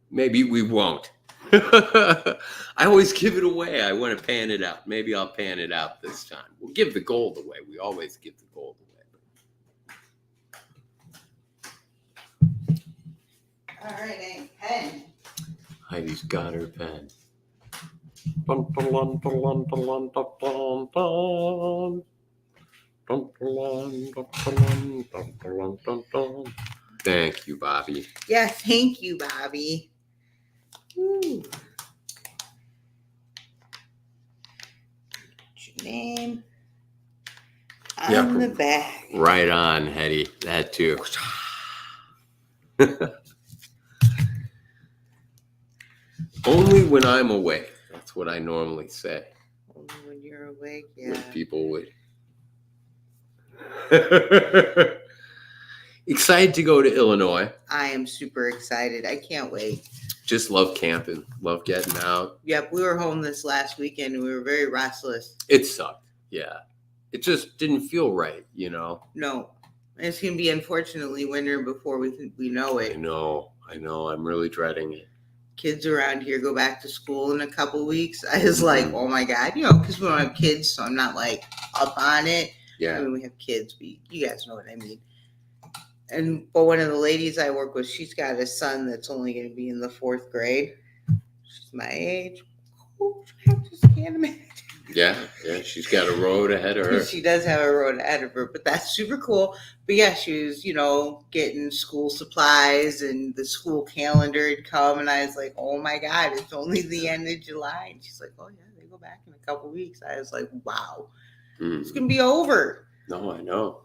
Maybe we won't. I always give it away. I want to pan it out. Maybe I'll pan it out this time. We'll give the gold away. We always give the gold away. All right, ain't pen. Heidi's got her pen. Thank you, Bobby. Yeah, thank you, Bobby. Ooh. Your name on the bag. Right on, Hetty. That too. Only when I'm awake. That's what I normally say. Only when you're awake, yeah. When people would. Excited to go to Illinois. I am super excited. I can't wait. Just love camping. Love getting out. Yep, we were home this last weekend and we were very restless. It sucked. Yeah. It just didn't feel right, you know? No. It's going to be, unfortunately, winter before we know it. I know. I'm really dreading it. Kids around here go back to school in a couple weeks. I was like, oh my God, because we don't have kids, so I'm not like up on it. Yeah. I mean, we have kids, but you guys know what I mean. But one of the ladies I work with, she's got a son that's only going to be in the 4th grade. She's my age. Oh, I just can't imagine. Yeah, she's got a road ahead of her. She does have a road ahead of her, but that's super cool. But yeah, she was, getting school supplies and the school calendar had come, and I was like, oh my God, it's only the end of July. And she's like, oh yeah, they go back in a couple weeks. I was like, wow, It's going to be over. No, I know.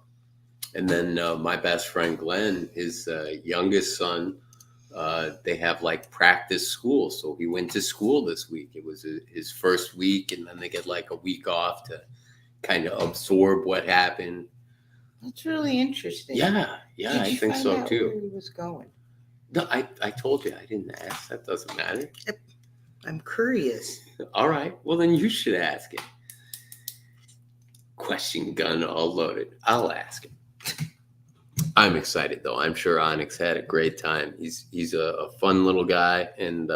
And then my best friend Glenn, his youngest son, they have like practice school. So he went to school this week. It was his first week, and then they get like a week off to kind of absorb what happened. That's really interesting. Yeah, I think so too. Where he was going? No, I told you I didn't ask. That doesn't matter. I'm curious. All right. Well, then you should ask it. Question gun all loaded. I'll ask it. I'm excited though. I'm sure Onyx had a great time. He's a fun little guy, and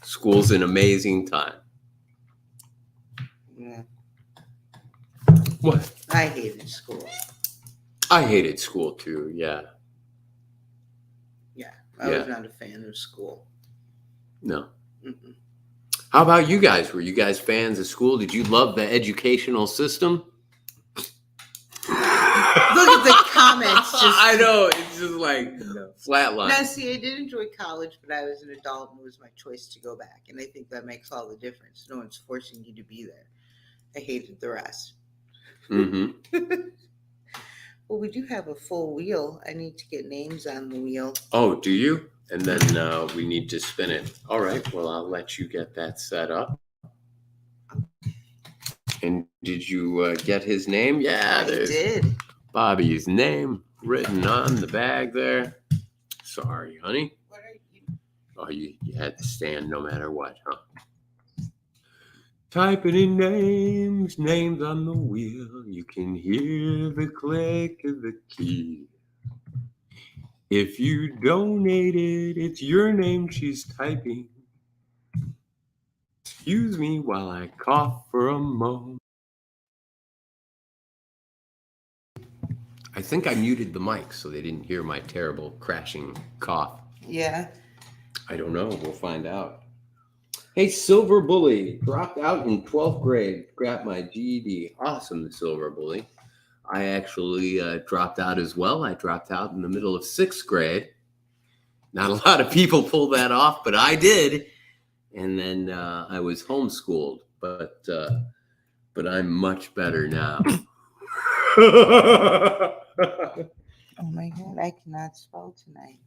school's an amazing time. Yeah. What? I hated school. I hated school too. Yeah. Yeah. I was not a fan of school. No. Mm-mm. How about you guys? Were you guys fans of school? Did you love the educational system? Look at the comments. I know. It's just like flatline. Now, see, I did enjoy college, but I was an adult and it was my choice to go back. And I think that makes all the difference. No one's forcing you to be there. I hated the rest. Mm-hmm. Well, we do have a full wheel. I need to get names on the wheel. Oh, do you? And then we need to spin it. All right. Well, I'll let you get that set up. And did you get his name? Yeah, I did. Bobby's name written on the bag there. Sorry, honey. What are you? Oh, you had to stand no matter what, huh? Typing in names on the wheel. You can hear the click of the key. If you donated, it's your name she's typing. Excuse me while I cough for a moment. I think I muted the mic so they didn't hear my terrible crashing cough. Yeah. I don't know. We'll find out. Hey, Silver Bully. Dropped out in 12th grade. Got my GED. Awesome, Silver Bully. I actually dropped out as well. I dropped out in the middle of 6th grade. Not a lot of people pull that off, but I did. And then I was homeschooled, but I'm much better now. Oh my God, I cannot spell tonight.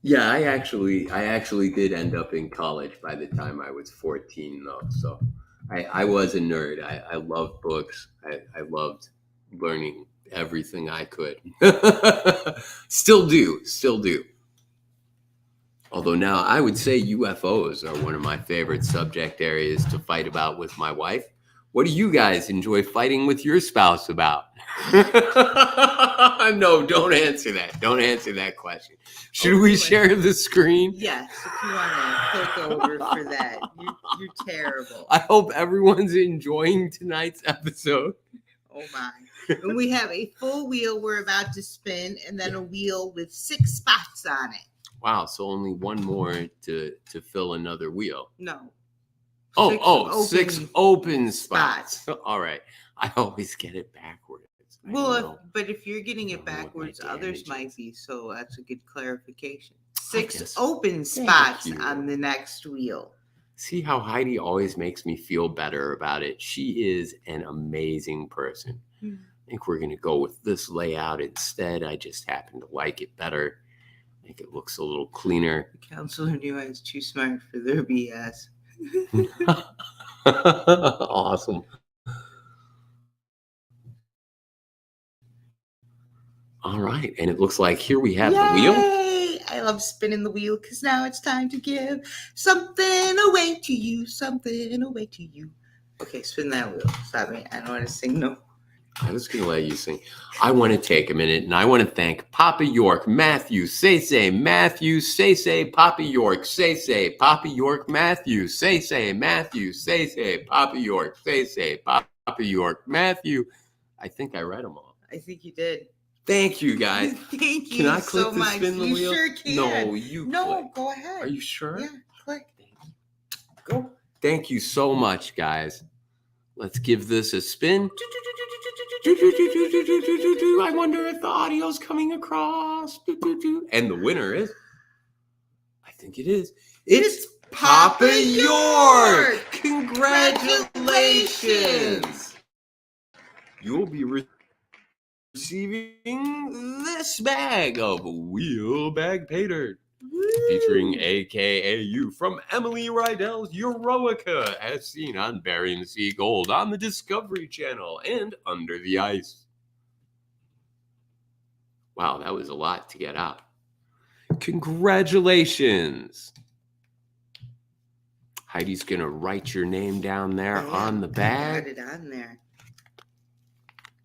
Yeah, I actually did end up in college by the time I was 14, though. So I was a nerd. I loved books. I loved learning everything I could. Still do. Although now I would say UFOs are one of my favorite subject areas to fight about with my wife. What do you guys enjoy fighting with your spouse about? No, don't answer that. Don't answer that question. Should we share the screen? Yes, if you want to click over for that. You're terrible. I hope everyone's enjoying tonight's episode. Oh my. And we have a full wheel we're about to spin, and then a wheel with 6 spots on it. Wow, so only one more to fill another wheel. No. 6 open spots. All right. I always get it backwards. Well, but if you're getting it backwards, others might be. So that's a good clarification. 6 open spots on the next wheel. See how Heidi always makes me feel better about it. She is an amazing person. I think we're going to go with this layout instead. I just happen to like it better. I think it looks a little cleaner. The counselor knew I was too smart for their BS. Awesome. All right. And it looks like here we have the wheel. I love spinning the wheel because now it's time to give something away to you. Something away to you. Okay, spin that wheel. Stop me. I don't want to sing no. I was going to let you sing. I want to take a minute and I want to thank Papa York, Matthew, Matthew, Papa York, Papa York, Matthew, Matthew, Papa York, Papa York, Matthew. I think I read them all. I think you did. Thank you, guys. Thank you Can I click so to much. spin the You wheel? sure can. No, you click. Go ahead. Are you sure? Yeah, click. Go. Thank you so much, guys. Let's give this a spin. I wonder if the audio's coming across. And the winner is, I think it is. It's Papa York. Congratulations. You'll be receiving this bag of wheel bag pay dirt. featuring AKAU from Emily Riedel's Eroica, as seen on Burying the Sea Gold on the Discovery Channel and Under the Ice. Wow, that was a lot to get out. Congratulations. Heidi's going to write your name down there on the bag. I got it on there.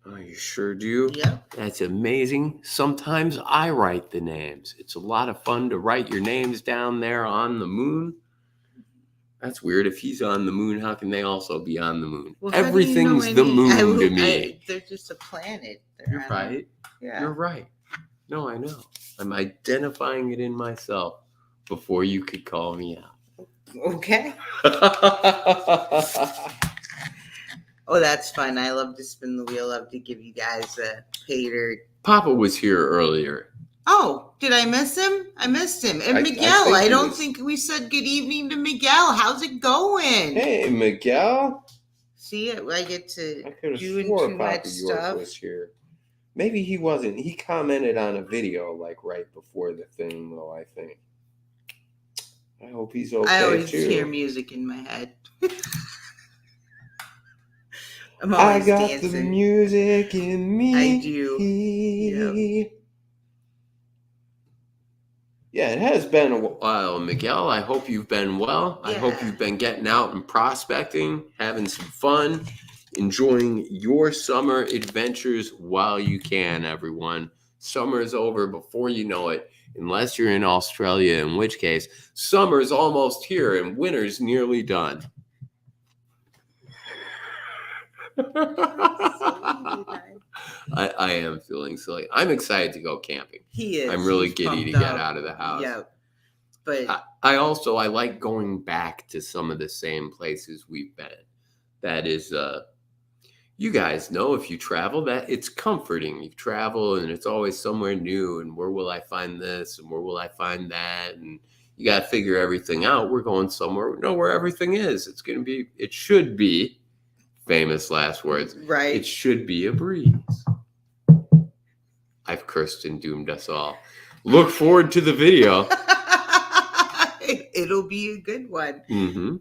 Oh, you sure do? Yep. That's amazing. Sometimes I write the names. It's a lot of fun to write your names down there on the moon. That's weird. If he's on the moon, how can they also be on the moon? Well, everything's the moon to me. They're just a planet. You're right. Yeah. You're right. No, I know. I'm identifying it in myself before you could call me out. Okay. Oh, that's fun. I love to spin the wheel. I love to give you guys a pater. Papa was here earlier. Oh, did I miss him? I missed him. And Miguel, I don't think we said good evening to Miguel. How's it going? Hey, Miguel. See, I get to do too much stuff. Was here. Maybe he wasn't. He commented on a video like right before the thing, though, I think. I hope he's okay, I always hear music in my head. I'm always dancing. The music in me. I do. Yep. Yeah, it has been a while, Miguel. I hope you've been well. Yeah. I hope you've been getting out and prospecting, having some fun, enjoying your summer adventures while you can, everyone. Summer's over before you know it, unless you're in Australia, in which case, summer's almost here and winter's nearly done. I am feeling silly. I'm excited to go camping. He is. I'm really giddy to get out of the house. Yeah. But I like going back to some of the same places we've been. That is, you guys know if you travel that it's comforting. You travel and it's always somewhere new. And where will I find this? And where will I find that? And you got to figure everything out. We're going somewhere. We know where everything is. It should be. Famous last words. Right. It should be a breeze. I've cursed and doomed us all. Look forward to the video. It'll be a good one. Mm-hmm.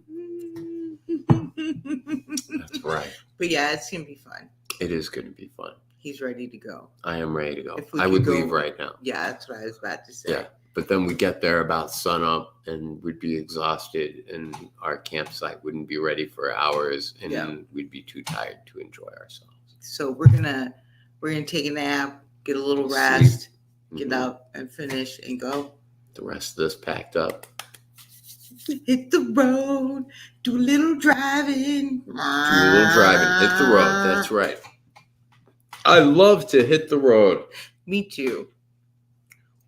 That's right. But yeah, it's going to be fun. It is going to be fun. He's ready to go. I am ready to go. I would leave right now. Yeah, that's what I was about to say. Yeah. But then we get there about sunup and we'd be exhausted and our campsite wouldn't be ready for hours and we'd be too tired to enjoy ourselves. So we're gonna take a nap, get a little rest, get up and finish and go. The rest of this packed up. Hit the road, do a little driving. Hit the road. That's right. I love to hit the road. Me too.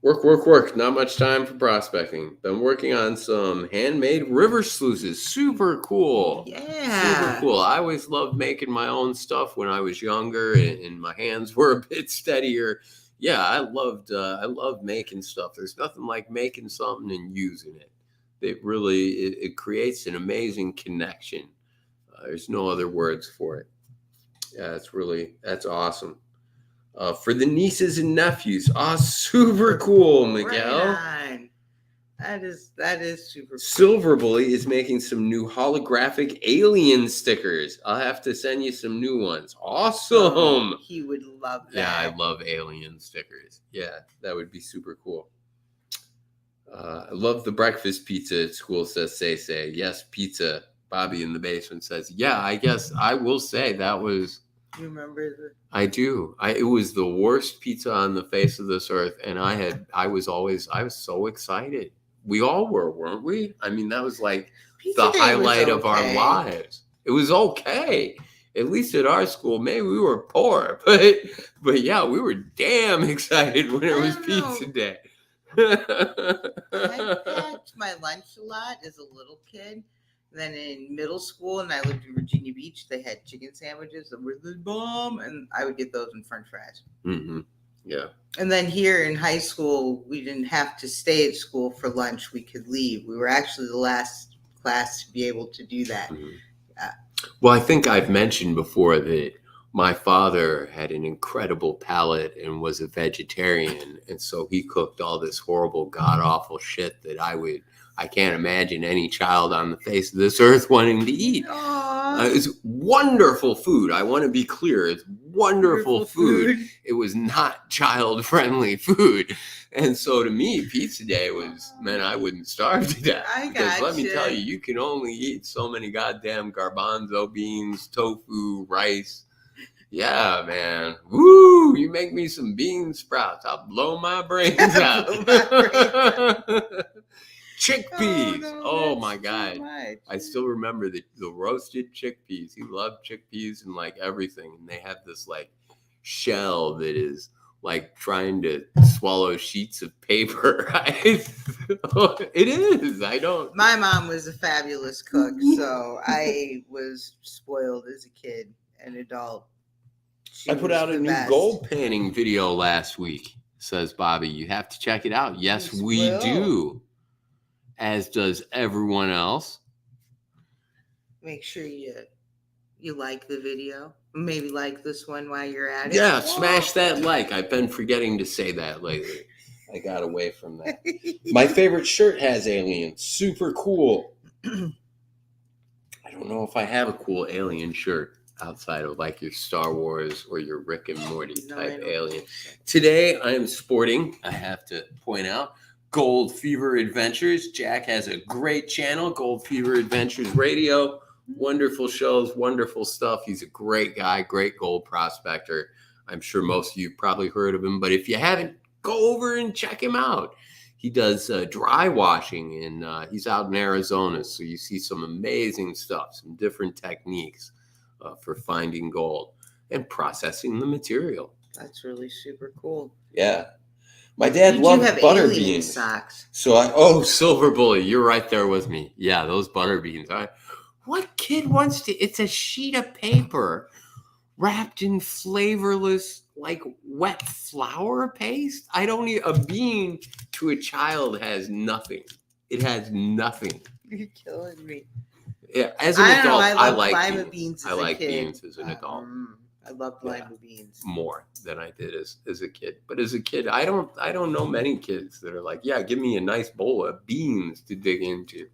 Work. Not much time for prospecting. Been working on some handmade river sluices. Super cool. Yeah. Super cool. I always loved making my own stuff when I was younger and my hands were a bit steadier. Yeah, I loved making stuff. There's nothing like making something and using it. It creates an amazing connection. There's no other words for it. Yeah, that's awesome. For the nieces and nephews. Super cool, Miguel. Right on. That is super cool. Silver Bully is making some new holographic alien stickers. I'll have to send you some new ones. Awesome. He would love that. Yeah, I love alien stickers. Yeah, that would be super cool. I love the breakfast pizza at school, says Say. Yes, pizza. Bobby in the basement says, yeah, I guess I will say that was... You remember I do. It was the worst pizza on the face of this earth, and I was so excited. We all were, weren't we? I mean, that was like the highlight of our lives. It was okay. At least at our school, maybe we were poor, but yeah, we were damn excited when it was pizza day. I packed my lunch a lot as a little kid. Then in middle school, and I lived in Virginia Beach, they had chicken sandwiches that were the bomb, and I would get those in French fries. Mm-hmm. Yeah. And then here in high school, we didn't have to stay at school for lunch. We could leave. We were actually the last class to be able to do that. Mm-hmm. Yeah. Well, I think I've mentioned before that my father had an incredible palate and was a vegetarian. And so he cooked all this horrible, god awful shit that I can't imagine any child on the face of this earth wanting to eat. It's wonderful food. I want to be clear. It's wonderful food. It was not child-friendly food. And so to me, pizza day was, man, I wouldn't starve to death. Because let me tell you, you can only eat so many goddamn garbanzo beans, tofu, rice. Yeah, man. Woo! You make me some bean sprouts. I'll blow my brains out. Chickpeas. Oh my God. I still remember the roasted chickpeas. He loved chickpeas and like everything. And they have this like shell that is like trying to swallow sheets of paper. It is. My mom was a fabulous cook, so I was spoiled as a kid and adult. I put out a new gold panning video last week, says Bobby. You have to check it out. Yes, we do. As does everyone else. Make sure you like the video. Maybe like this one while you're at it. Yeah, smash that like. I've been forgetting to say that lately. I got away from that. My favorite shirt has aliens. Super cool. I don't know if I have a cool alien shirt outside of like your Star Wars or your Rick and Morty type alien. Today I am sporting, I have to point out, Gold Fever Adventures. Jack has a great channel, Gold Fever Adventures Radio. Wonderful shows, wonderful stuff. He's a great guy, great gold prospector. I'm sure most of you probably heard of him, but if you haven't, go over and check him out. He does dry washing, and he's out in Arizona, so you see some amazing stuff, some different techniques for finding gold and processing the material. That's really super cool. Yeah. My dad loved butter beans. Socks. So Silver Bully, you're right there with me. Yeah, those butter beans. What kid wants to? It's a sheet of paper wrapped in flavorless, like wet flour paste. I don't need a bean to a child has nothing. It has nothing. You're killing me. Yeah, as an adult, I like lima beans. I like kid. Beans as an adult. I loved lima beans more than I did as a kid. But as a kid, I don't know many kids that are like, yeah, give me a nice bowl of beans to dig into.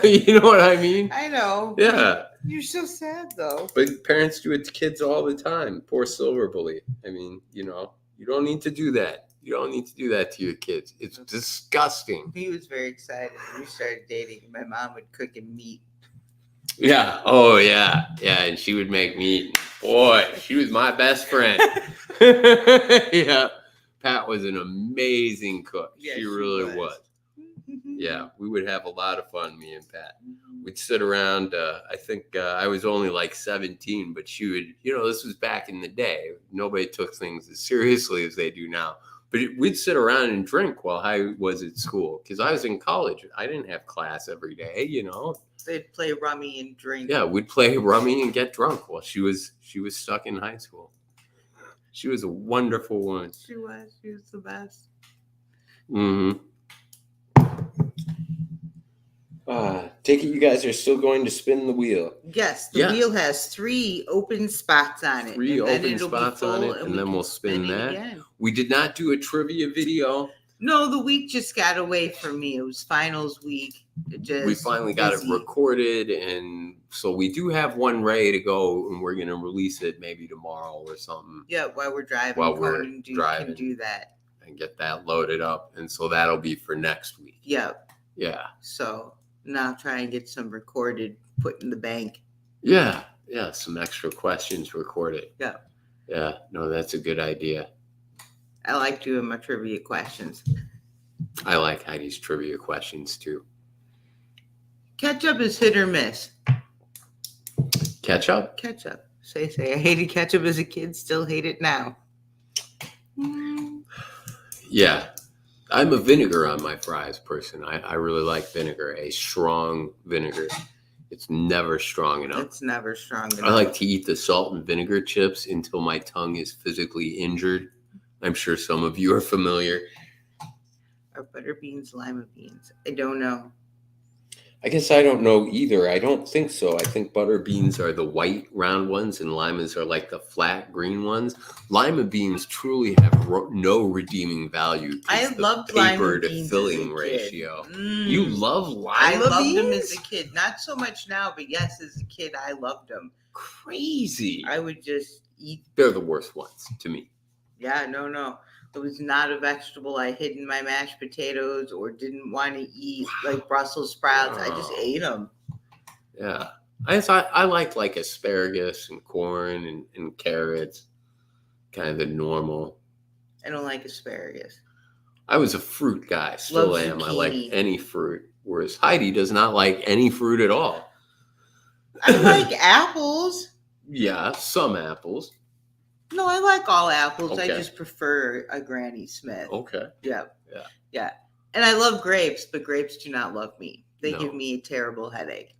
You know what I mean? I know. Yeah. You're so sad though. But parents do it to kids all the time. Poor Silver Bully. I mean, you don't need to do that. You don't need to do that to your kids. It's disgusting. He was very excited when we started dating. My mom would cook him meat. Yeah. Oh, yeah. Yeah. And she would make meat. Boy, she was my best friend. Yeah. Pat was an amazing cook. Yeah, she really was. Yeah. We would have a lot of fun, me and Pat. We'd sit around. I think I was only like 17, but she would, this was back in the day. Nobody took things as seriously as they do now. But we'd sit around and drink while I was at school because I was in college. I didn't have class every day, They'd play rummy and drink. Yeah, we'd play rummy and get drunk while she was stuck in high school. She was a wonderful woman. She was the best. Mm-hmm. Take it you guys are still going to spin the wheel. Yes, the wheel has 3 open spots on it. 3 open spots on it, and then we'll spin that. Again. We did not do a trivia video. No, the week just got away from me. It was finals week. We finally got it recorded, and so we do have one ready to go, and we're going to release it maybe tomorrow or something. Yeah, while we're driving. Can do that. And get that loaded up, and so that'll be for next week. Yep. Yeah. So now try and get some recorded, put in the bank. Yeah. Yeah. Some extra questions recorded. Yeah. Yeah. No, that's a good idea. I like doing my trivia questions. I like Heidi's trivia questions too. Ketchup is hit or miss. Ketchup? Ketchup. Say. I hated ketchup as a kid, still hate it now. Yeah. I'm a vinegar on my fries person. I really like vinegar, a strong vinegar. It's never strong enough. It's never strong enough. I like to eat the salt and vinegar chips until my tongue is physically injured. I'm sure some of you are familiar. Are butter beans lima beans? I don't know. I guess I don't know either. I don't think so. I think butter beans are the white round ones and limas are like the flat green ones. Lima beans truly have no redeeming value. I loved lima beans filling as a kid. ratio. You love lima I loved beans? them as a kid. Not so much now, but yes, as a kid, I loved them. Crazy. I would just eat. They're the worst ones to me. Yeah, no. It was not a vegetable I hid in my mashed potatoes or didn't want to eat, like Brussels sprouts. I just ate them. Yeah. I like asparagus and corn and carrots, kind of the normal. I don't like asparagus. I was a fruit guy, still am. I like any fruit, whereas Heidi does not like any fruit at all. I like apples. Yeah, some apples. No, I like all apples. Okay. I just prefer a Granny Smith. Okay. Yeah. And I love grapes, but grapes do not love me. They give me a terrible headache.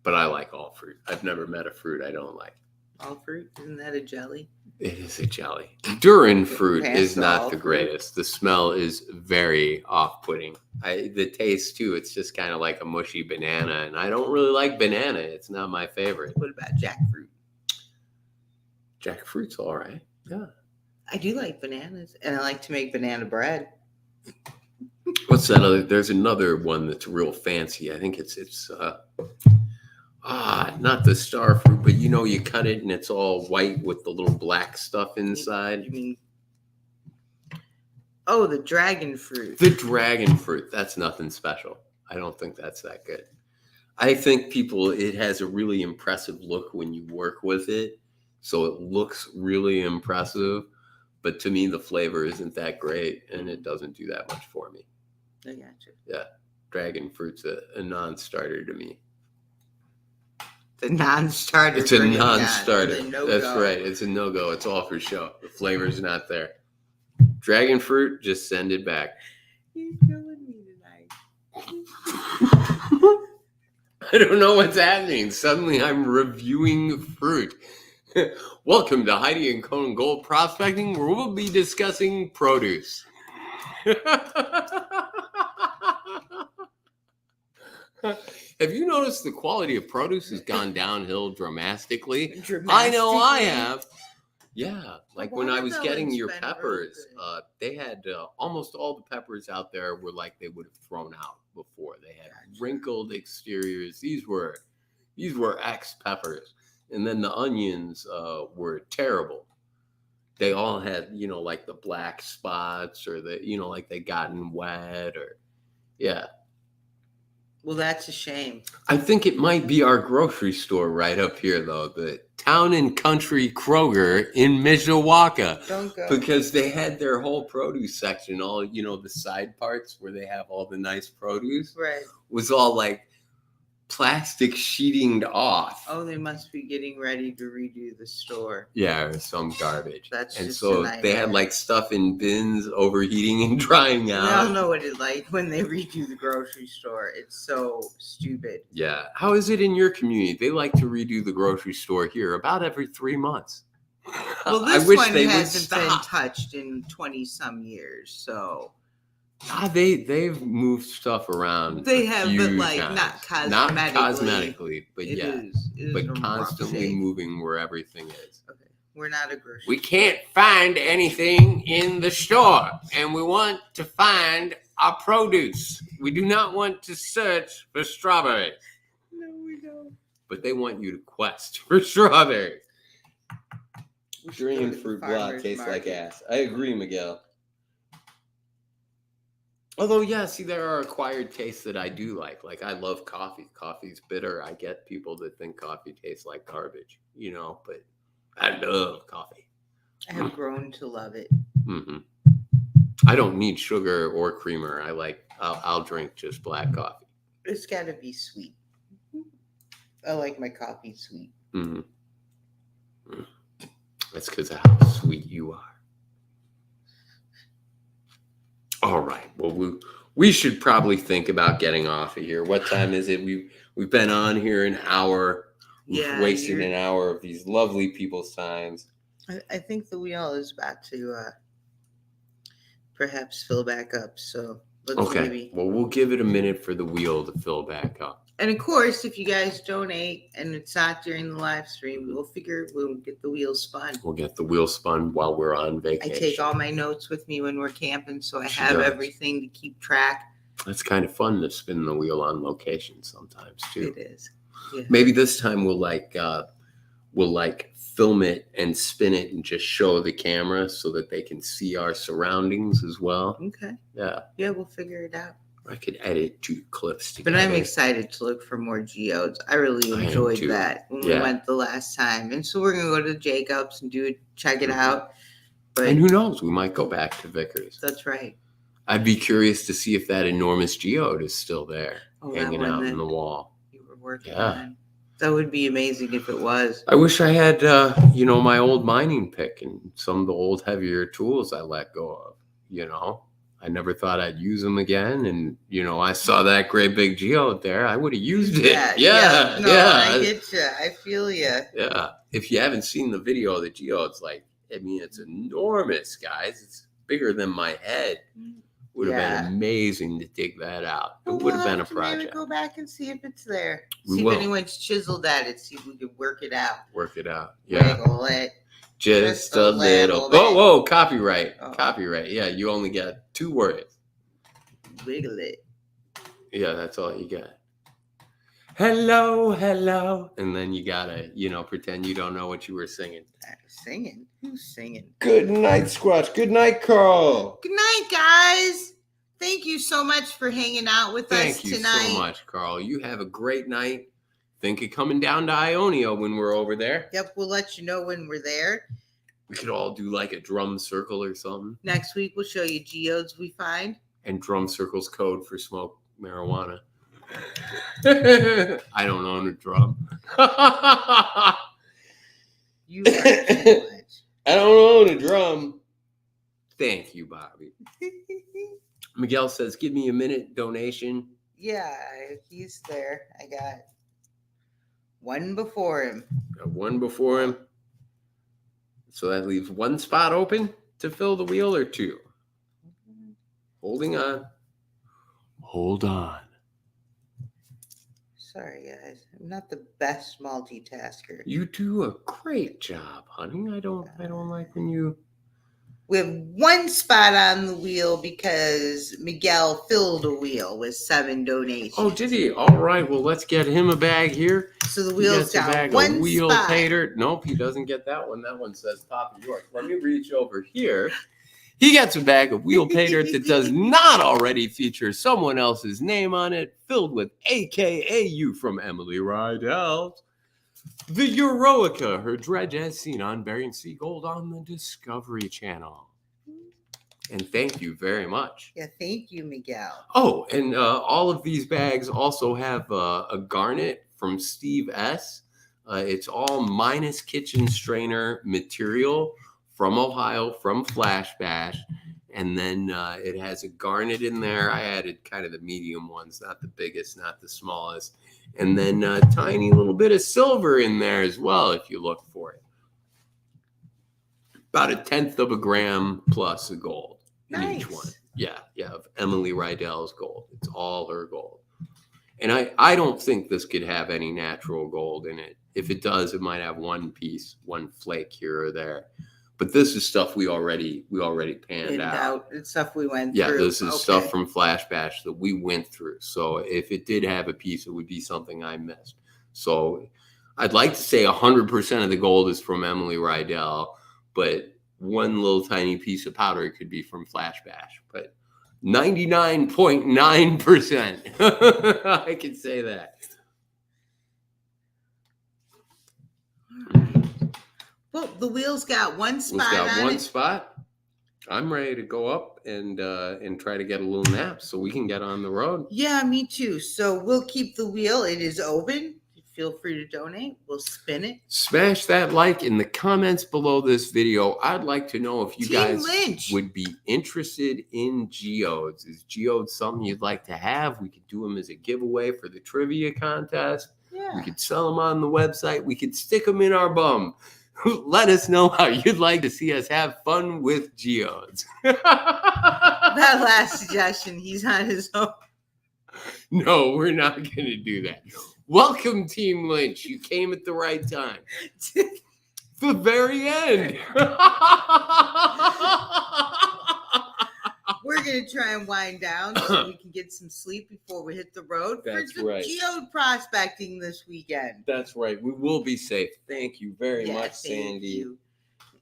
But I like all fruit. I've never met a fruit I don't like. All fruit? Isn't that a jelly? It is a jelly. Durin fruit is not the greatest. The smell is very off-putting. The taste, too, it's just kind of like a mushy banana, and I don't really like banana. It's not my favorite. What about jackfruit? Jackfruit's all right. Yeah. I do like bananas, and I like to make banana bread. What's that other? There's another one that's real fancy. I think it's not the star fruit, but you cut it and it's all white with the little black stuff inside. You mean? Oh, the dragon fruit. The dragon fruit. That's nothing special. I don't think that's that good. I think it has a really impressive look when you work with it. So it looks really impressive, but to me, the flavor isn't that great and it doesn't do that much for me. I gotcha. Yeah. Dragon fruit's a non-starter to me. The non-starter. It's a non-starter. No-go. That's right. It's a no-go. It's all for show. The flavor's not there. Dragon fruit, just send it back. You're killing me tonight. I don't know what's happening. Suddenly I'm reviewing fruit. Welcome to Heidi and Conan Gold Prospecting, where we'll be discussing produce. Have you noticed the quality of produce has gone downhill dramatically? I know I have. Yeah, like when I was getting your peppers, they had almost all the peppers out there were like they would have thrown out before. They had wrinkled exteriors. These were X peppers. And then the onions were terrible. They all had, like the black spots or like they gotten wet yeah. Well, that's a shame. I think it might be our grocery store right up here, though. The Town and Country Kroger in Mishawaka. Don't go. Because they had their whole produce section, all, the side parts where they have all the nice produce. Right. Was all like plastic sheetinged off. Oh, they must be getting ready to redo the store. Yeah, or some garbage. That's and just so a nightmare. They had like stuff in bins overheating and drying out. We all know what it's like when they redo the grocery store. It's so stupid. Yeah. How is it in your community? They like to redo the grocery store here about every 3 months. Well, this one hasn't been touched in 20 some years, so. They've moved stuff around. They have, but like times. Not cosmetically. Not cosmetically, but it yeah. is but constantly moving where everything is. Okay. We're not a grocery We can't find anything in the store, and we want to find our produce. We do not want to search for strawberries. No, we don't. But they want you to quest for strawberries. Green fruit block tastes like ass. I agree, Miguel. Although, yeah, see, there are acquired tastes that I do like. Like, I love coffee. Coffee's bitter. I get people that think coffee tastes like garbage, but I love coffee. I have grown to love it. Mm-hmm. I don't need sugar or creamer. I'll drink just black coffee. It's got to be sweet. I like my coffee sweet. Mm-hmm. That's because of how sweet you are. All right. Well, we should probably think about getting off of here. What time is it? We've been on here an hour. We've wasted an hour of these lovely people's times. I think the wheel is about to perhaps fill back up. So Okay. Well, we'll give it a minute for the wheel to fill back up. And of course, if you guys donate and it's not during the live stream, we'll get the wheel spun. We'll get the wheel spun while we're on vacation. I take all my notes with me when we're camping, so I have everything to keep track. It's kind of fun to spin the wheel on location sometimes too. It is. Yeah. Maybe this time we'll film it and spin it and just show the camera so that they can see our surroundings as well. Okay. Yeah. Yeah, we'll figure it out. I could edit 2 clips together. But I'm excited to look for more geodes. I really enjoyed that when we went the last time. And so we're going to go to Jacobs and check it out. But and who knows? We might go back to Vickers. That's right. I'd be curious to see if that enormous geode is still there, hanging out in the wall. You were working on. That would be amazing if it was. I wish I had, my old mining pick and some of the old heavier tools I let go of, I never thought I'd use them again. And, I saw that great big geode there. I would have used it. Yeah. I get you. I feel you. Yeah. If you haven't seen the video of the geodes, it's enormous, guys. It's bigger than my head. Would have been amazing to dig that out. It would have been a project. Maybe go back and see if it's there. See if anyone's chiseled at it. See if we can work it out. Yeah. Wiggle it. Just a little. Whoa, copyright. Oh. Copyright. Yeah, you only got 2 words. Wiggle it. Yeah, that's all you got. Hello. And then you gotta, pretend you don't know what you were singing. Singing? Who's singing? Good night, Squatch. Good night, Carl. Good night, guys. Thank you so much for hanging out with us tonight. Thank you so much, Carl. You have a great night. Think of coming down to Ionia when we're over there. Yep, we'll let you know when we're there. We could all do a drum circle or something. Next week, we'll show you geodes we find. And drum circles code for smoke marijuana. I don't own a drum. You are too much. I don't own a drum. Thank you, Bobby. Miguel says, give me a minute donation. Yeah, he's there. I got one before him. Got one before him. So that leaves 1 spot open to fill the wheel or 2. Holding on. Hold on. Sorry, guys. I'm not the best multitasker. You do a great job, honey. I don't like when you... We have 1 spot on the wheel because Miguel filled a wheel with 7 donations. Oh, did he? All right. Well, let's get him a bag here. So the wheel's got 1 wheel spot. Tater. Nope, he doesn't get that one. That one says Papa York. Let me reach over here. He gets a bag of wheel tater that does not already feature someone else's name on it, filled with AKAU from Emily Riedel. The Eroica, her dredge as seen on Bering Sea Gold on the Discovery Channel. And thank you very much. Yeah, thank you, Miguel. Oh, and all of these bags also have a garnet from Steve S. It's all minus kitchen strainer material from Ohio, from Flash Bash. And then it has a garnet in there. I added kind of the medium ones, not the biggest, not the smallest. And then a tiny little bit of silver in there as well, if you look for it. About 1/10 of a gram plus of gold in each one. Yeah, of Emily Riedel's gold. It's all her gold. And I don't think this could have any natural gold in it. If it does, it might have 1 piece, 1 flake here or there. But this is stuff we already panned out. It's stuff we went through. Yeah, this is stuff from Flash Bash that we went through. So if it did have a piece, it would be something I missed. So I'd like to say 100% of the gold is from Emily Riedel, but 1 little tiny piece of powder could be from Flash Bash. But 99.9%, I can say that. Well, the wheel's got 1 spot. It's got 1 spot. I'm ready to go up and try to get a little nap so we can get on the road. Yeah, me too. So we'll keep the wheel. It is open. Feel free to donate. We'll spin it. Smash that like in the comments below this video. I'd like to know if you guys would be interested in geodes. Is geodes something you'd like to have? We could do them as a giveaway for the trivia contest. Yeah. We could sell them on the website. We could stick them in our bum. Let us know how you'd like to see us have fun with geodes. That that last suggestion. He's on his own. No, we're not going to do that. Welcome, Team Lynch. You came at the right time. The very end. We're going to try and wind down so we can get some sleep before we hit the road for some geode prospecting this weekend. That's right. We will be safe. Thank you very much, Sandy.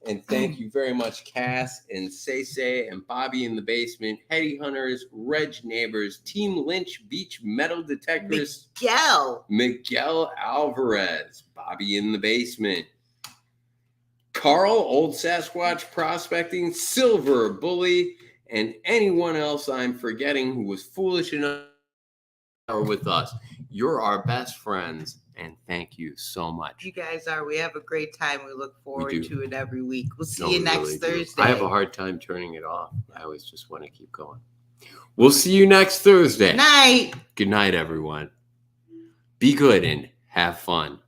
And thank you very much, Cass and Say and Bobby in the basement, Heidi Hunters, Reg Neighbors, Team Lynch Beach Metal Detectors, Miguel Alvarez, Bobby in the basement, Carl, Old Sasquatch Prospecting, Silver Bully, and anyone else I'm forgetting who was foolish enough to are with us. You're our best friends, and thank you so much. You guys are. We have a great time. We look forward to it every week. We'll see you next Thursday. I have a hard time turning it off. I always just want to keep going. We'll see you next Thursday. Night. Good night, everyone. Be good and have fun.